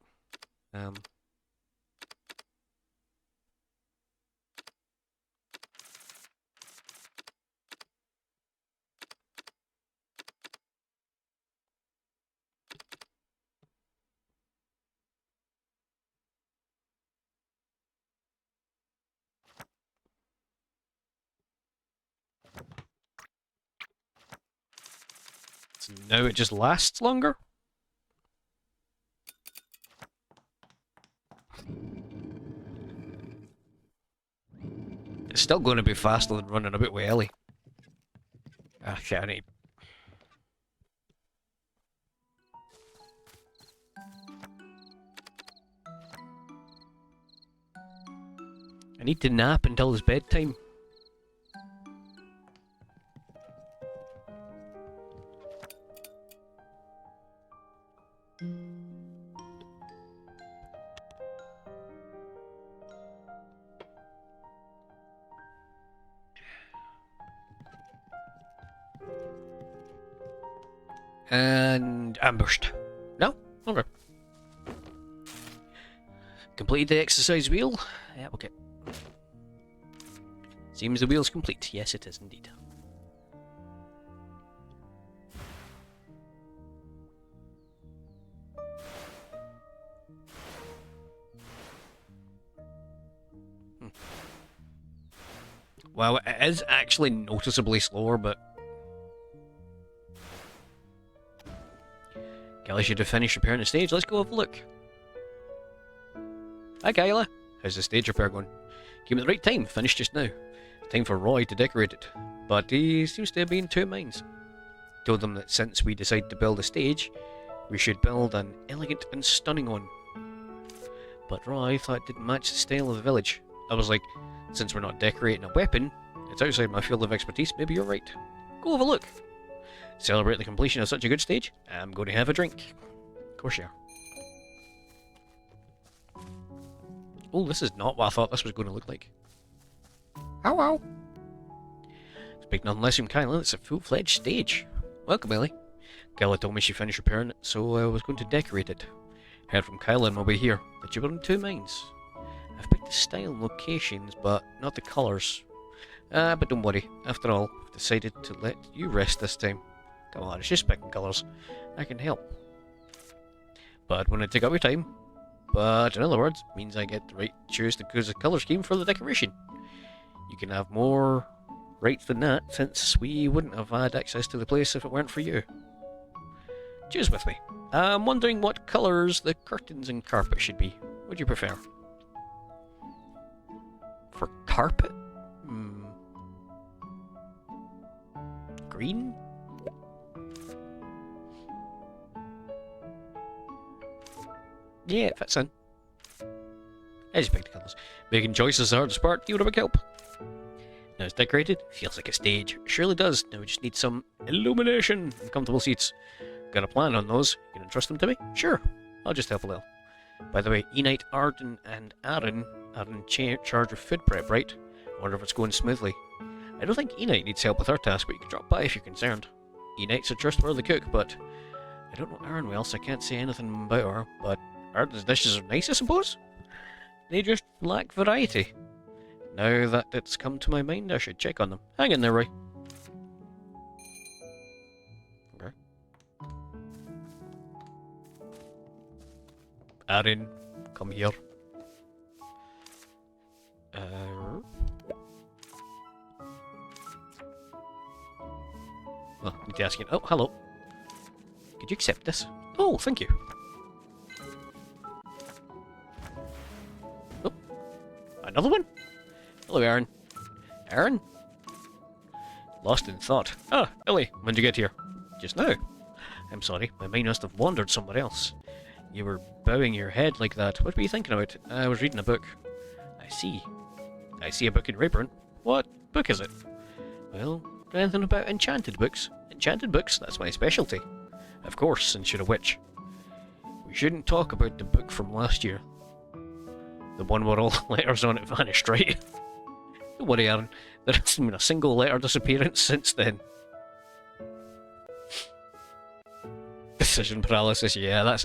So now it just lasts longer? It's still going to be faster than running a bit with Ellie. Ah, shit, I need to nap until it's bedtime. And ambushed. No? Okay. Completed the exercise wheel? Yeah, okay. Seems the wheel's complete. Yes, it is indeed. Well, it is actually noticeably slower, but... Kyla should have finished repairing the stage. Let's go have a look. Hi, Kyla. How's the stage repair going? Came at the right time. Finished just now. Time for Roy to decorate it, but he seems to be in two minds. Told them that since we decided to build a stage, we should build an elegant and stunning one. But Roy thought it didn't match the style of the village. I was like, since we're not decorating a weapon, it's outside my field of expertise, maybe you're right. Go have a look. Celebrate the completion of such a good stage, I'm going to have a drink. Of course you are. Oh, this is not what I thought this was going to look like. Ow, ow. Speaking nothing less from Kyla, it's a full-fledged stage. Welcome, Ellie. Kyla told me she finished repairing it, so I was going to decorate it. Heard from Kyla on my way here that you were in two minds. I've picked the style and locations, but not the colours. But don't worry, after all, I've decided to let you rest this time. Come on, it's just picking colours. I can help. But when I take up your time, but in other words, means I get the right to choose the colour scheme for the decoration. You can have more rights than that, since we wouldn't have had access to the place if it weren't for you. Choose with me. I'm wondering what colours the curtains and carpet should be. What do you prefer? For carpet? Green? Yeah, it fits in. As you pick the colours. Making choices is the hardest part. You would have a help. Now it's decorated. Feels like a stage. It surely does. Now we just need some illumination and comfortable seats. Got a plan on those? You can entrust them to me? Sure. I'll just help a little. By the way, Enite, Arden, and Aaron are in charge of food prep, right? I wonder if it's going smoothly. I don't think Enite needs help with her task, but you can drop by if you're concerned. Enite's a trustworthy cook, but I don't know Aaron well, so I can't say anything about her, but Arden's dishes are nice, I suppose? They just lack variety. Now that it's come to my mind, I should check on them. Hang in there, Roy. Okay. Aaron, come here. Well, I need to ask you. Oh, hello. Could you accept this? Oh, thank you. Oh, another one? Hello, Aaron. Aaron? Lost in thought. Ah, Ellie, when did you get here? Just now. I'm sorry, my mind must have wandered somewhere else. You were bowing your head like that. What were you thinking about? I was reading a book. I see. I see a book in Rayburn. What book is it? Well, anything about enchanted books? Enchanted books? That's my specialty. Of course, since you're a witch. We shouldn't talk about the book from last year. The one where all the letters on it vanished, right? Don't worry, Aaron. There hasn't been a single letter disappearance since then. Decision paralysis, yeah, that's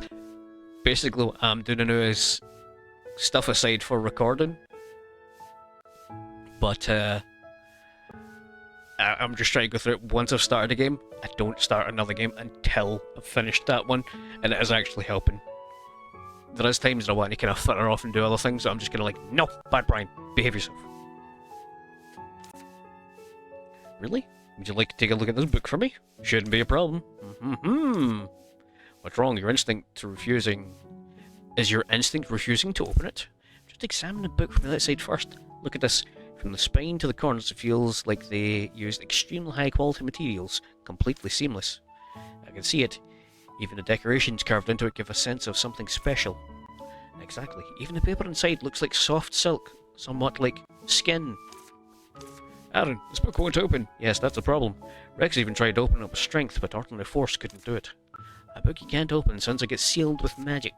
basically what I'm doing now is stuff aside for recording. But, I'm just trying to go through it. Once I've started a game, I don't start another game until I've finished that one, and it is actually helping. There is times that I want to kind of flitter off and do other things, so I'm just gonna like, no, bad Brian, behave yourself. Really? Would you like to take a look at this book for me? Shouldn't be a problem. What's wrong? Your instinct to refusing... Is your instinct refusing to open it? Just examine the book from the outside first. Look at this. From the spine to the corners, it feels like they used extremely high-quality materials, completely seamless. I can see it. Even the decorations carved into it give a sense of something special. Exactly. Even the paper inside looks like soft silk, somewhat like skin. Aaron, this book won't open. Yes, that's a problem. Rex even tried to open it with strength, but ordinary force couldn't do it. A book you can't open since it gets sealed with magic.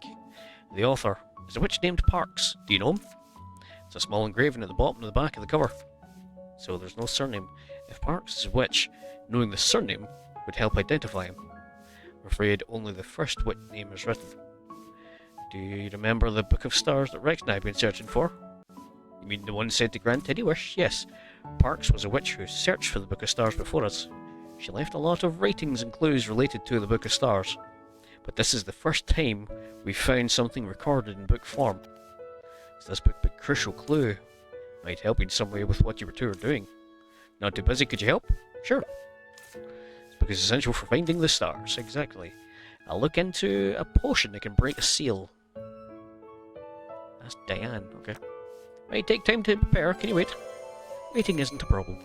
The author is a witch named Parks. Do you know him? It's a small engraving at the bottom of the back of the cover. So there's no surname. If Parks is a witch, knowing the surname would help identify him. I'm afraid only the first witch name is written. Do you remember the Book of Stars that Rex and I have been searching for? You mean the one said to grant any wish? Yes. Parks was a witch who searched for the Book of Stars before us. She left a lot of writings and clues related to the Book of Stars. But this is the first time we've found something recorded in book form. Is this book a crucial clue? Might help you in some way with what you two are doing. Not too busy, could you help? Sure. This book is essential for finding the stars, exactly. I'll look into a potion that can break a seal. That's Diane, okay. Might take time to prepare, can you wait? Waiting isn't a problem.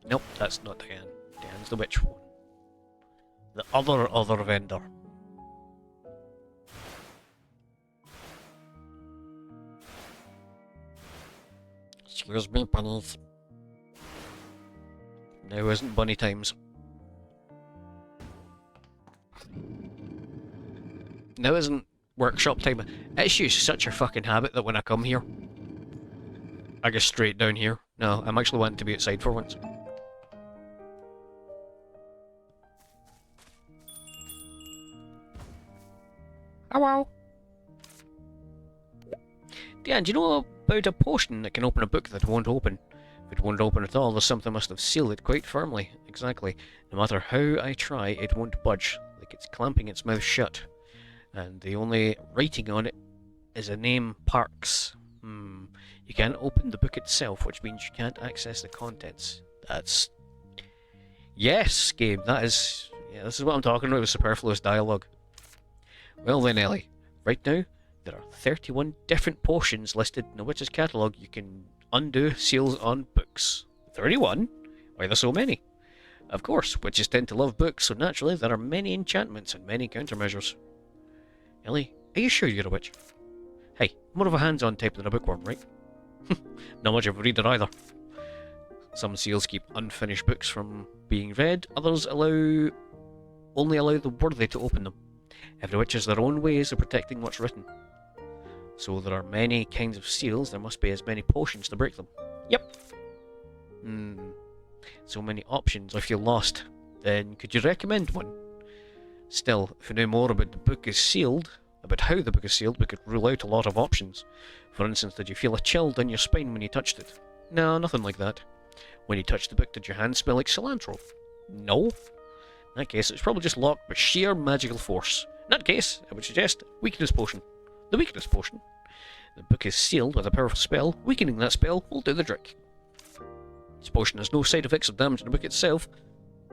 Nope, that's not Diane. Diane's the witch one. The other vendor. Excuse me, bunnies. Now isn't bunny times. Now isn't workshop time. It's just such a fucking habit that when I come here, I go straight down here. No, I'm actually wanting to be outside for once. Hello. Dan, do you know about a potion that can open a book that won't open? If it won't open at all, there's something must have sealed it quite firmly. Exactly. No matter how I try, it won't budge, like it's clamping its mouth shut. And the only writing on it is a name, Parks. You can't open the book itself, which means you can't access the contents. That's... Yes, game, that is... Yeah, this is what I'm talking about with superfluous dialogue. Well then, Ellie, right now, there are 31 different potions listed in the Witch's catalogue you can undo seals on books. 31? Why are there so many? Of course, witches tend to love books, so naturally there are many enchantments and many countermeasures. Ellie, are you sure you're a witch? Hey, more of a hands-on type than a bookworm, right? Not much of a reader either. Some seals keep unfinished books from being read, others only allow the worthy to open them. Every witch has their own ways of protecting what's written. So there are many kinds of seals, there must be as many potions to break them. Yep. So many options. If you're lost, then could you recommend one? Still, if you know more about the book is sealed, about how the book is sealed, we could rule out a lot of options. For instance, did you feel a chill down your spine when you touched it? No, nothing like that. When you touched the book, did your hand smell like cilantro? No. In that case, it's probably just locked by sheer magical force. In that case, I would suggest weakness potion. The weakness potion. The book is sealed with a powerful spell. Weakening that spell will do the trick. This potion has no side effects of damage to the book itself.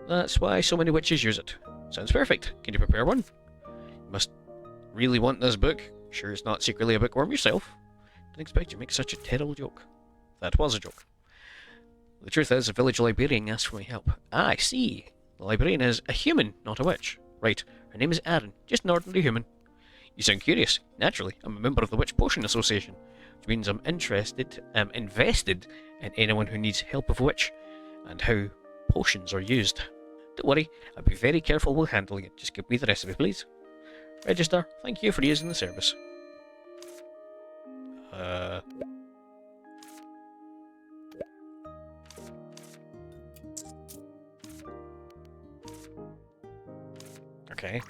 That's why so many witches use it. Sounds perfect. Can you prepare one? You must really want this book. Sure it's not secretly a bookworm yourself. Didn't expect you to make such a terrible joke. That was a joke. The truth is, a village librarian asked for my help. Ah, I see. The librarian is a human, not a witch. Right. Her name is Aaron. Just an ordinary human. You sound curious. Naturally, I'm a member of the Witch Potion Association, which means I'm invested in anyone who needs help of a witch, and how potions are used. Don't worry, I'll be very careful with handling it. Just give me the recipe, please. Register. Thank you for using the service. Okay.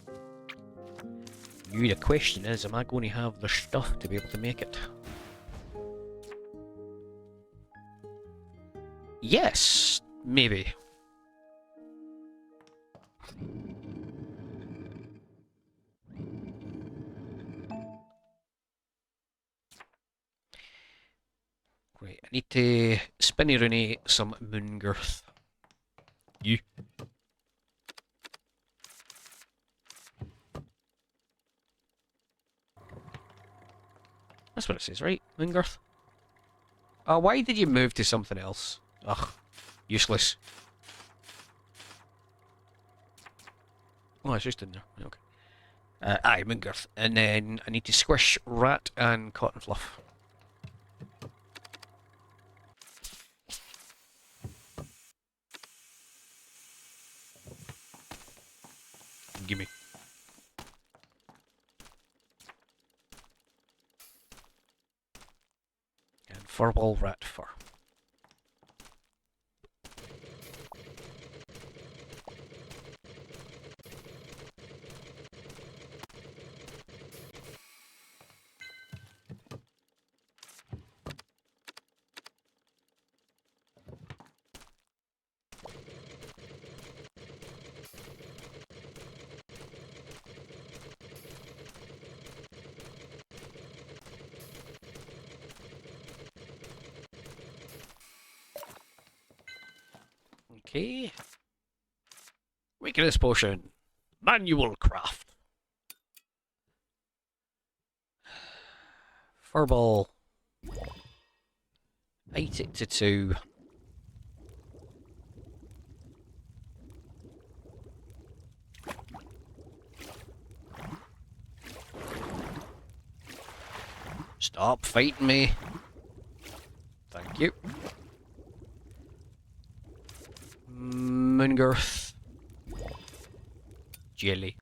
Now the question is, am I going to have the stuff to be able to make it? Yes, maybe. Right, I need to spinny rooney some moon girth. You. That's what it says, right? Moon girth. Why did you move to something else? Ugh, useless. Oh, it's just in there. Okay. Aye, moon girth. And then I need to squish rat and cotton fluff. Gimme. And furball rat fur. Okay. Weakness potion. Manual craft. Furball. 8 to 2. Stop fighting me. Thank you. Moongirth. Jelly.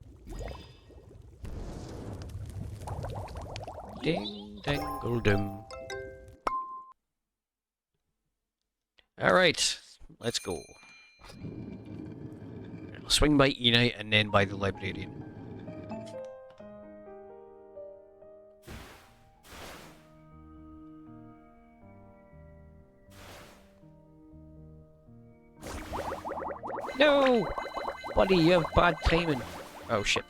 Ding dangle doom. Alright, let's go. I'll swing by Enite and then by the librarian. No! Buddy, you have bad timing. Oh shit.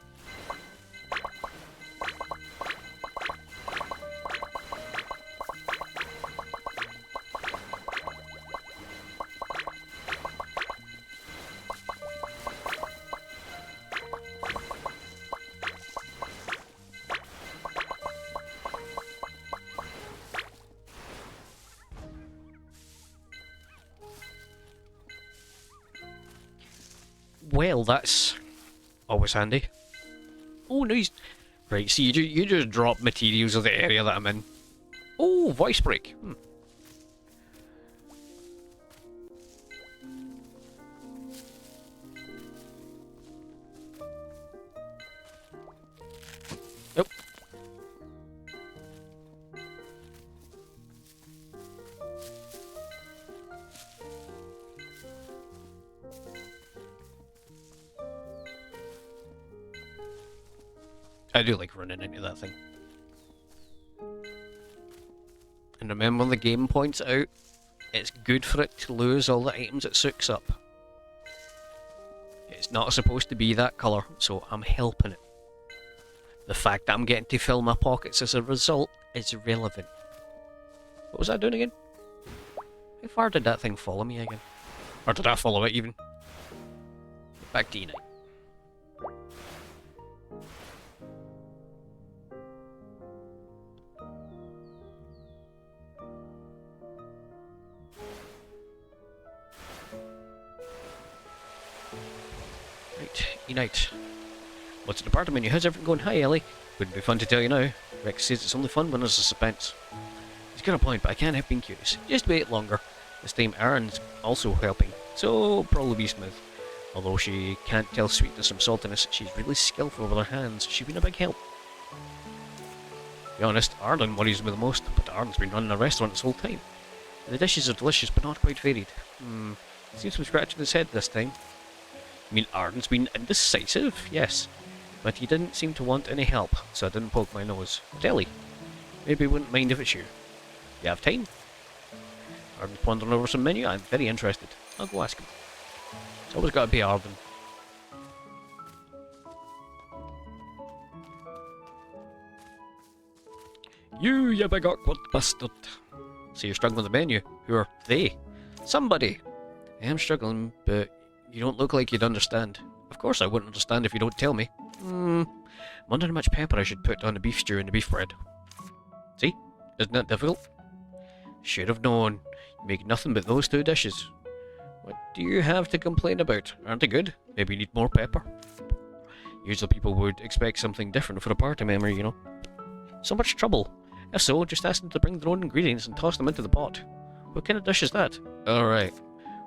Well, that's always handy. Oh, nice. Right, see, you just drop materials of the area that I'm in. Oh, voice break. Nope. I do like running into that thing. And remember, the game points out, it's good for it to lose all the items it soaks up. It's not supposed to be that colour, so I'm helping it. The fact that I'm getting to fill my pockets as a result is relevant. What was I doing again? How far did that thing follow me again? Or did I follow it even? Back to Enite. Enite. What's the part of menu? How's everything going? Hi, Ellie. Wouldn't be fun to tell you now. Rex says it's only fun when there's a suspense. He's got a point, but I can't help being curious. Just wait longer. This time Aaron's also helping, so probably be smooth. Although she can't tell sweetness from saltiness, she's really skillful with her hands. She's been a big help. To be honest, Arden worries me the most, but Arden's been running a restaurant this whole time. The dishes are delicious, but not quite varied. Seems to be scratching his head this time. I mean, Arden's been indecisive, yes, but he didn't seem to want any help, so I didn't poke my nose. But Ellie, maybe he wouldn't mind if it's you. You have time? Arden's pondering over some menu. I'm very interested. I'll go ask him. It's always got to be Arden. You big awkward bastard. So you're struggling with the menu. Who are they? Somebody. I am struggling, but you don't look like you'd understand. Of course I wouldn't understand if you don't tell me. I'm wondering how much pepper I should put on the beef stew and the beef bread. See? Isn't that difficult? Should have known. You make nothing but those two dishes. What do you have to complain about? Aren't they good? Maybe you need more pepper. Usually people would expect something different for a party member, you know. So much trouble. If so, just ask them to bring their own ingredients and toss them into the pot. What kind of dish is that? Alright.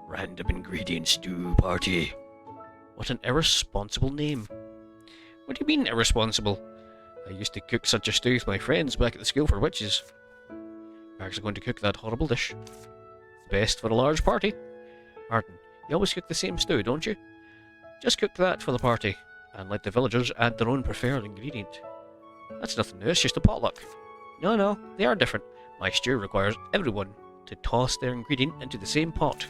Random ingredient stew party. What an irresponsible name. What do you mean irresponsible? I used to cook such a stew with my friends back at the school for witches. You're actually going to cook that horrible dish. Best for a large party. Martin, you always cook the same stew, don't you? Just cook that for the party, and let the villagers add their own preferred ingredient. That's nothing new, it's just a potluck. No, they are different. My stew requires everyone to toss their ingredient into the same pot.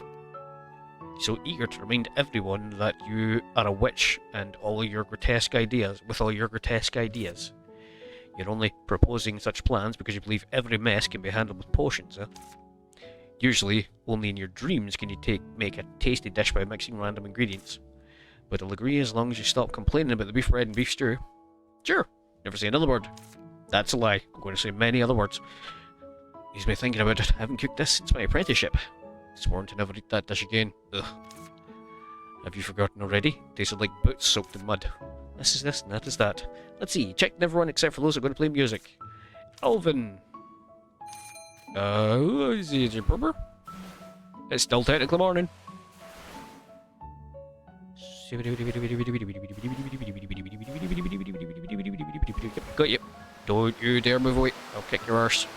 So eager to remind everyone that you are a witch and all your grotesque ideas, You're only proposing such plans because you believe every mess can be handled with potions, eh? Usually, only in your dreams can you make a tasty dish by mixing random ingredients. But I'll agree as long as you stop complaining about the beef bread and beef stew. Sure. Never say another word. That's a lie. I'm going to say many other words. He's been thinking about it. I haven't cooked this since my apprenticeship. Sworn to never eat that dish again. Ugh. Have you forgotten already? Tasted like boots soaked in mud. This is this and that is that. Let's see. Checked everyone except for those who are going to play music. Alvin. Is it your brother? It's still technically morning. Got you. Don't you dare move away. I'll kick your arse.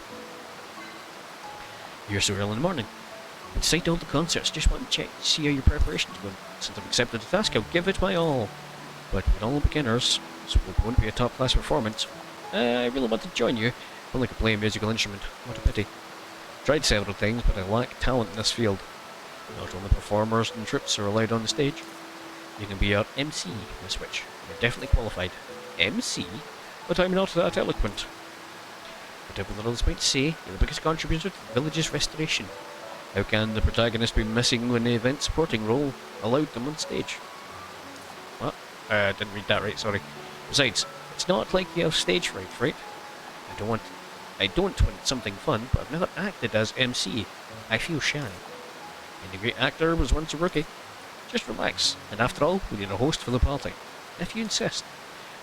You're so early in the morning. Inside all the concerts, just want to check to see how your preparation's going. Since I've accepted the task, I'll give it my all. But we're all beginners, so it won't be a top-class performance. I really want to join you. I only could play a musical instrument. What a pity. Tried several things, but I lack talent in this field. Not only performers and troops are allowed on the stage. You can be our MC, Miss Witch. You're definitely qualified. MC? But I'm not that eloquent. Whatever the others might say, you're the biggest contributor to the village's restoration. How can the protagonist be missing when the event supporting role allowed them on stage? What? Didn't read that right, sorry. Besides, it's not like you have stage fright, right? I don't want something fun, but I've never acted as MC. I feel shy. And the great actor was once a rookie. Just relax, and after all, we need a host for the party. If you insist.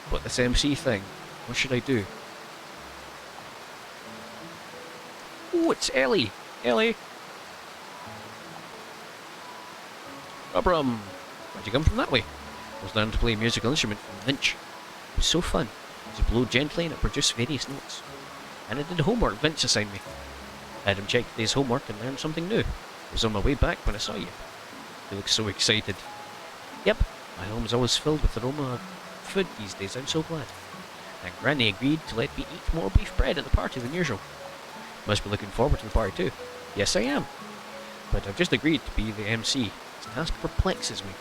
But this MC thing, what should I do? Oh, it's Ellie! Ellie! Abram! Where'd you come from that way? I was learning to play a musical instrument from Vince. It was so fun. To blow gently and it produced various notes. And I did the homework Vince assigned me. I had him check today's homework and learn something new. I was on my way back when I saw you. You look so excited. Yep, my home's always filled with the aroma of food these days, I'm so glad. And Granny agreed to let me eat more beef bread at the party than usual. Must be looking forward to the party too. Yes, I am. But I've just agreed to be the MC. This task perplexes me.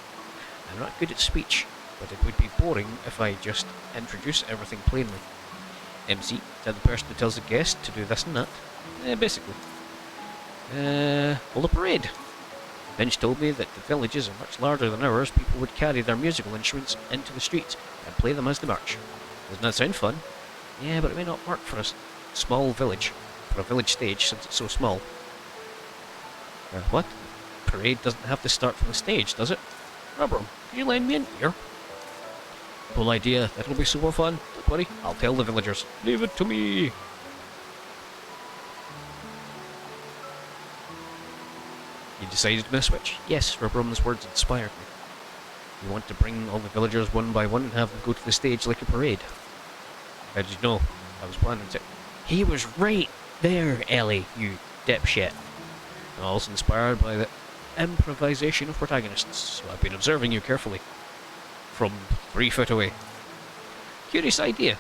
I'm not good at speech, but it would be boring if I just introduce everything plainly. MC, is that the person who tells the guest to do this and that? Basically. Well, the parade. Finch told me that the villages are much larger than ours. People would carry their musical instruments into the streets and play them as they march. Doesn't that sound fun? Yeah, but it may not work for a small village. For a village stage, since it's so small. What? Parade doesn't have to start from the stage, does it? Rubber, can you lend me an ear? Cool idea. That'll be super fun. Don't worry, I'll tell the villagers. Leave it to me. You decided, Miss Witch? Yes, Rubberum's words inspired me. You want to bring all the villagers one by one and have them go to the stage like a parade. How did you know? I was planning to. He was right there, Ellie, you dipshit. I'm also inspired by the improvisation of protagonists, so I've been observing you carefully. From 3 foot away. Curious idea.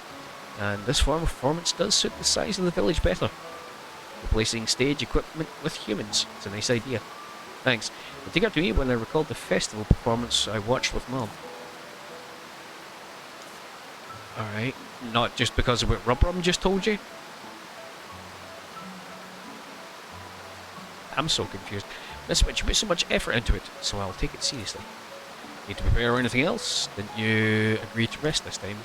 And this form of performance does suit the size of the village better. Replacing stage equipment with humans. It's a nice idea. Thanks. It occurred to me when I recalled the festival performance I watched with Mom. Alright. Not just because of what Rubrum just told you? I'm so confused. Miss Witch, you put so much effort into it, so I'll take it seriously. Need to prepare or anything else? Didn't you agree to rest this time?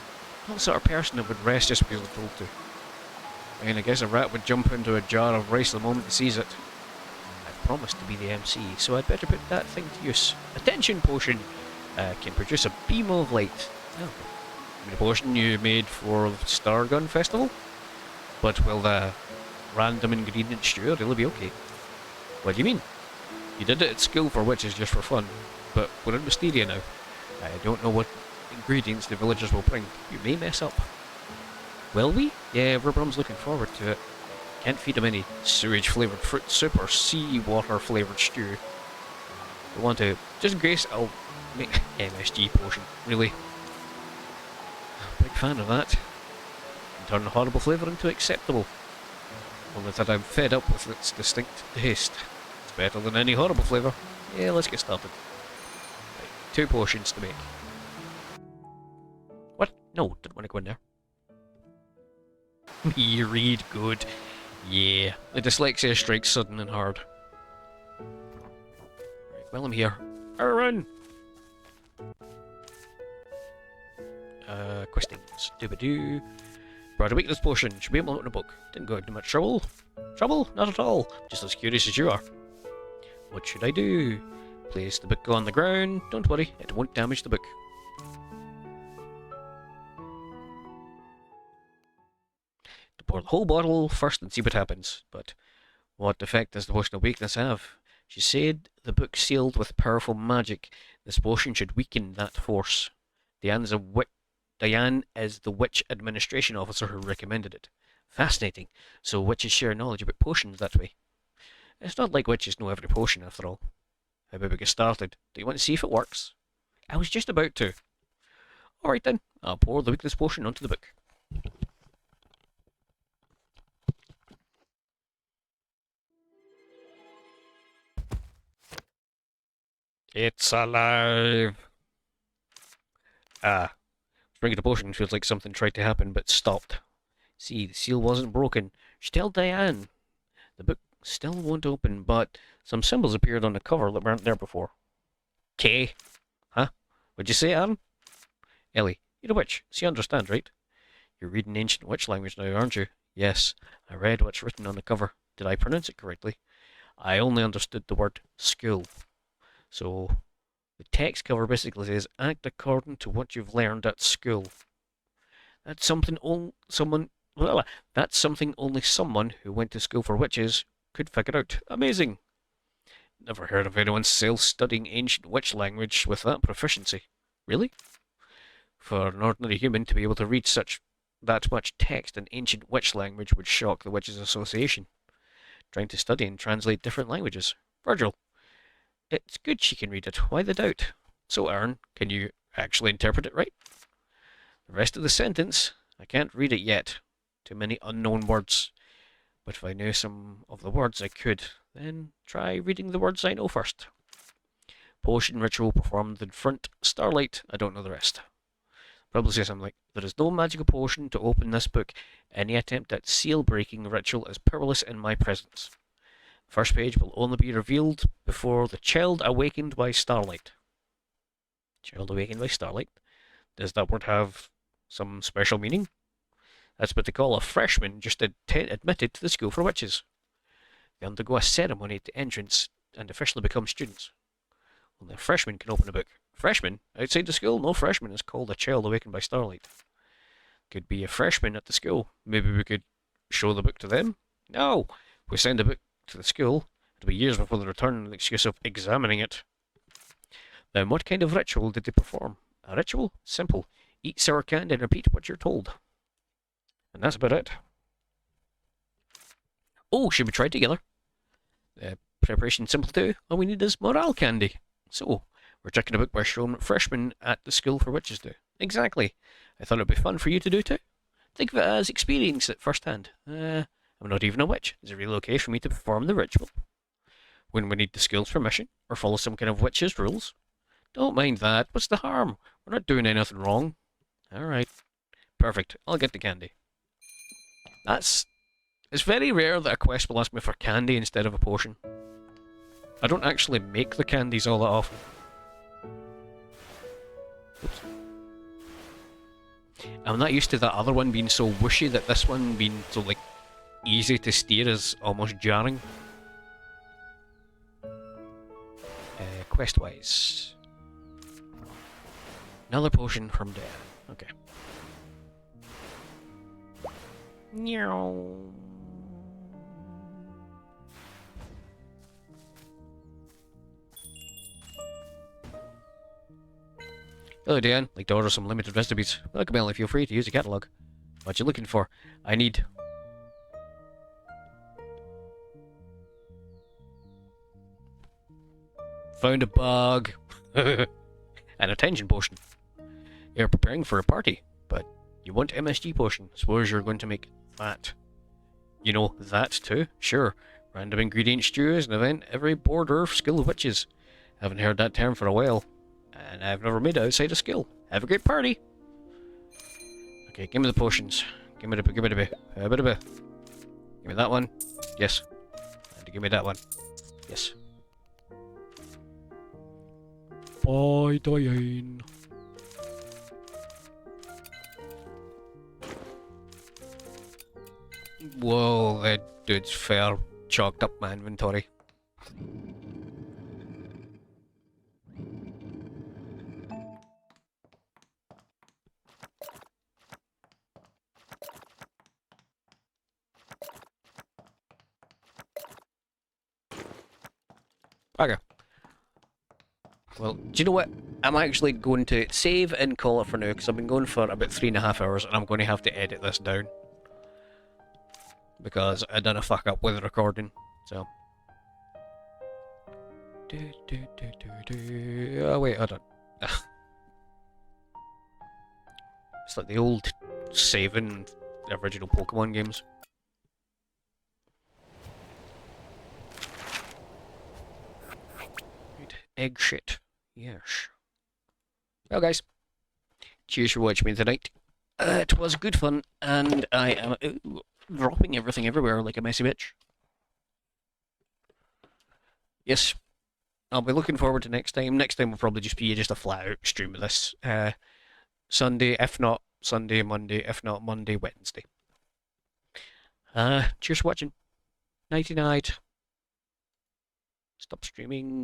Not the sort of person that would rest just because they're told to. I mean, I guess a rat would jump into a jar of rice the moment he sees it. I've promised to be the MC, so I'd better put that thing to use. Attention potion! Can produce a beam of light. Oh, the potion you made for the Stargun Festival? But will the random ingredient stew really be okay? What do you mean? You did it at school for witches just for fun, but we're in Mysteria now. I don't know what ingredients the villagers will bring. You may mess up. Will we? Yeah, Rubberum's looking forward to it. Can't feed him any sewage-flavoured fruit soup or seawater-flavoured stew. I want to. Just in case, I'll make MSG potion. Really? Big fan of that. Can turn horrible flavour into acceptable. Only that I'm fed up with its distinct taste. It's better than any horrible flavour. Yeah, let's get started. Right, 2 potions to make. What? No, didn't want to go in there. You read good. Yeah, the dyslexia strikes sudden and hard. Right, well, I'm here. Aaron! Questings. Doobadoo. Brought a weakness potion. Should be able to open a book. Didn't go into much trouble. Trouble? Not at all. Just as curious as you are. What should I do? Place the book on the ground. Don't worry, it won't damage the book. To pour the whole bottle first and see what happens. But what effect does the potion of weakness have? She said the book sealed with powerful magic. This potion should weaken that force. Diane is the witch administration officer who recommended it. Fascinating. So witches share knowledge about potions that way. It's not like witches know every potion, after all. How about we get started? Do you want to see if it works? I was just about to. Alright then, I'll pour the weakness potion onto the book. It's alive! Drinking the potion feels like something tried to happen but stopped. See, the seal wasn't broken. She told Diane. The book still won't open, but some symbols appeared on the cover that weren't there before. K? Huh? What'd you say, Aaron? Ellie, you're a witch, so you understand, right? You're reading ancient witch language now, aren't you? Yes, I read what's written on the cover. Did I pronounce it correctly? I only understood the word school. So, the text cover basically says, act according to what you've learned at school. That's something only someone who went to school for witches could figure out. Amazing! Never heard of anyone still studying ancient witch language with that proficiency. Really? For an ordinary human to be able to read that much text in ancient witch language would shock the Witches Association. Trying to study and translate different languages. Virgil. It's good she can read it. Why the doubt? So, Aaron, can you actually interpret it right? The rest of the sentence, I can't read it yet. Too many unknown words. But if I knew some of the words, I could. Then try reading the words I know first. Potion ritual performed in front. Starlight. I don't know the rest. Probably say something like, there is no magical potion to open this book. Any attempt at seal-breaking ritual is perilous in my presence. First page will only be revealed before the child awakened by starlight. Child awakened by starlight? Does that word have some special meaning? That's what they call a freshman just admitted to the school for witches. They undergo a ceremony at the entrance and officially become students. Only a freshman can open a book. Freshman? Outside the school? No freshman is called a child awakened by starlight. Could be a freshman at the school. Maybe we could show the book to them? No! If we send the book to the school, it'll be years before they return with the excuse of examining it. Then what kind of ritual did they perform? A ritual? Simple. Eat sour candy and repeat what you're told. And that's about it. Oh, should we try it together? Preparation simple too. All we need is morale candy. So, we're checking a book by showing freshmen at the school for witches do. Exactly. I thought it'd be fun for you to do too. Think of it as experience it firsthand. I'm not even a witch. Is it really okay for me to perform the ritual? When we need the school's permission, or follow some kind of witch's rules? Don't mind that. What's the harm? We're not doing anything wrong. Alright. Perfect. I'll get the candy. It's very rare that a quest will ask me for candy instead of a potion. I don't actually make the candies all that often. Oops. I'm not used to that other one being so whooshy that this one being so, like, easy to steer is almost jarring. Quest-wise. Another potion from Dan. Okay. Meow. Hello, Dan. Like to order some limited recipes. Welcome, Ellie. Feel free to use the catalogue. What you looking for? I need... Found a bug. An attention potion. You're preparing for a party, but you want MSG potion. Suppose you're going to make that. You know that too? Sure. Random ingredient stew is an event every border skill of witches. Haven't heard that term for a while. And I've never made it outside of skill. Have a great party! Okay, give me the potions. Give me the Give me that one. Yes. And give me that one. Yes. Bye, Diane. Whoa, that dude's fair chalked up my inventory. Okay. Well, do you know what? I'm actually going to save and call it for now because I've been going for about 3.5 hours and I'm going to have to edit this down because I done a fuck up with the recording. So. Oh wait, I don't. It's like the old saving original Pokemon games. Right. Egg shit. Yes. Well, guys, cheers for watching me tonight. It was good fun, and I am dropping everything everywhere like a messy bitch. Yes, I'll be looking forward to next time. Next time will probably just be just a flat out stream of this. Sunday, if not Sunday, Monday, if not Monday, Wednesday. Cheers for watching. Nighty night. Stop streaming.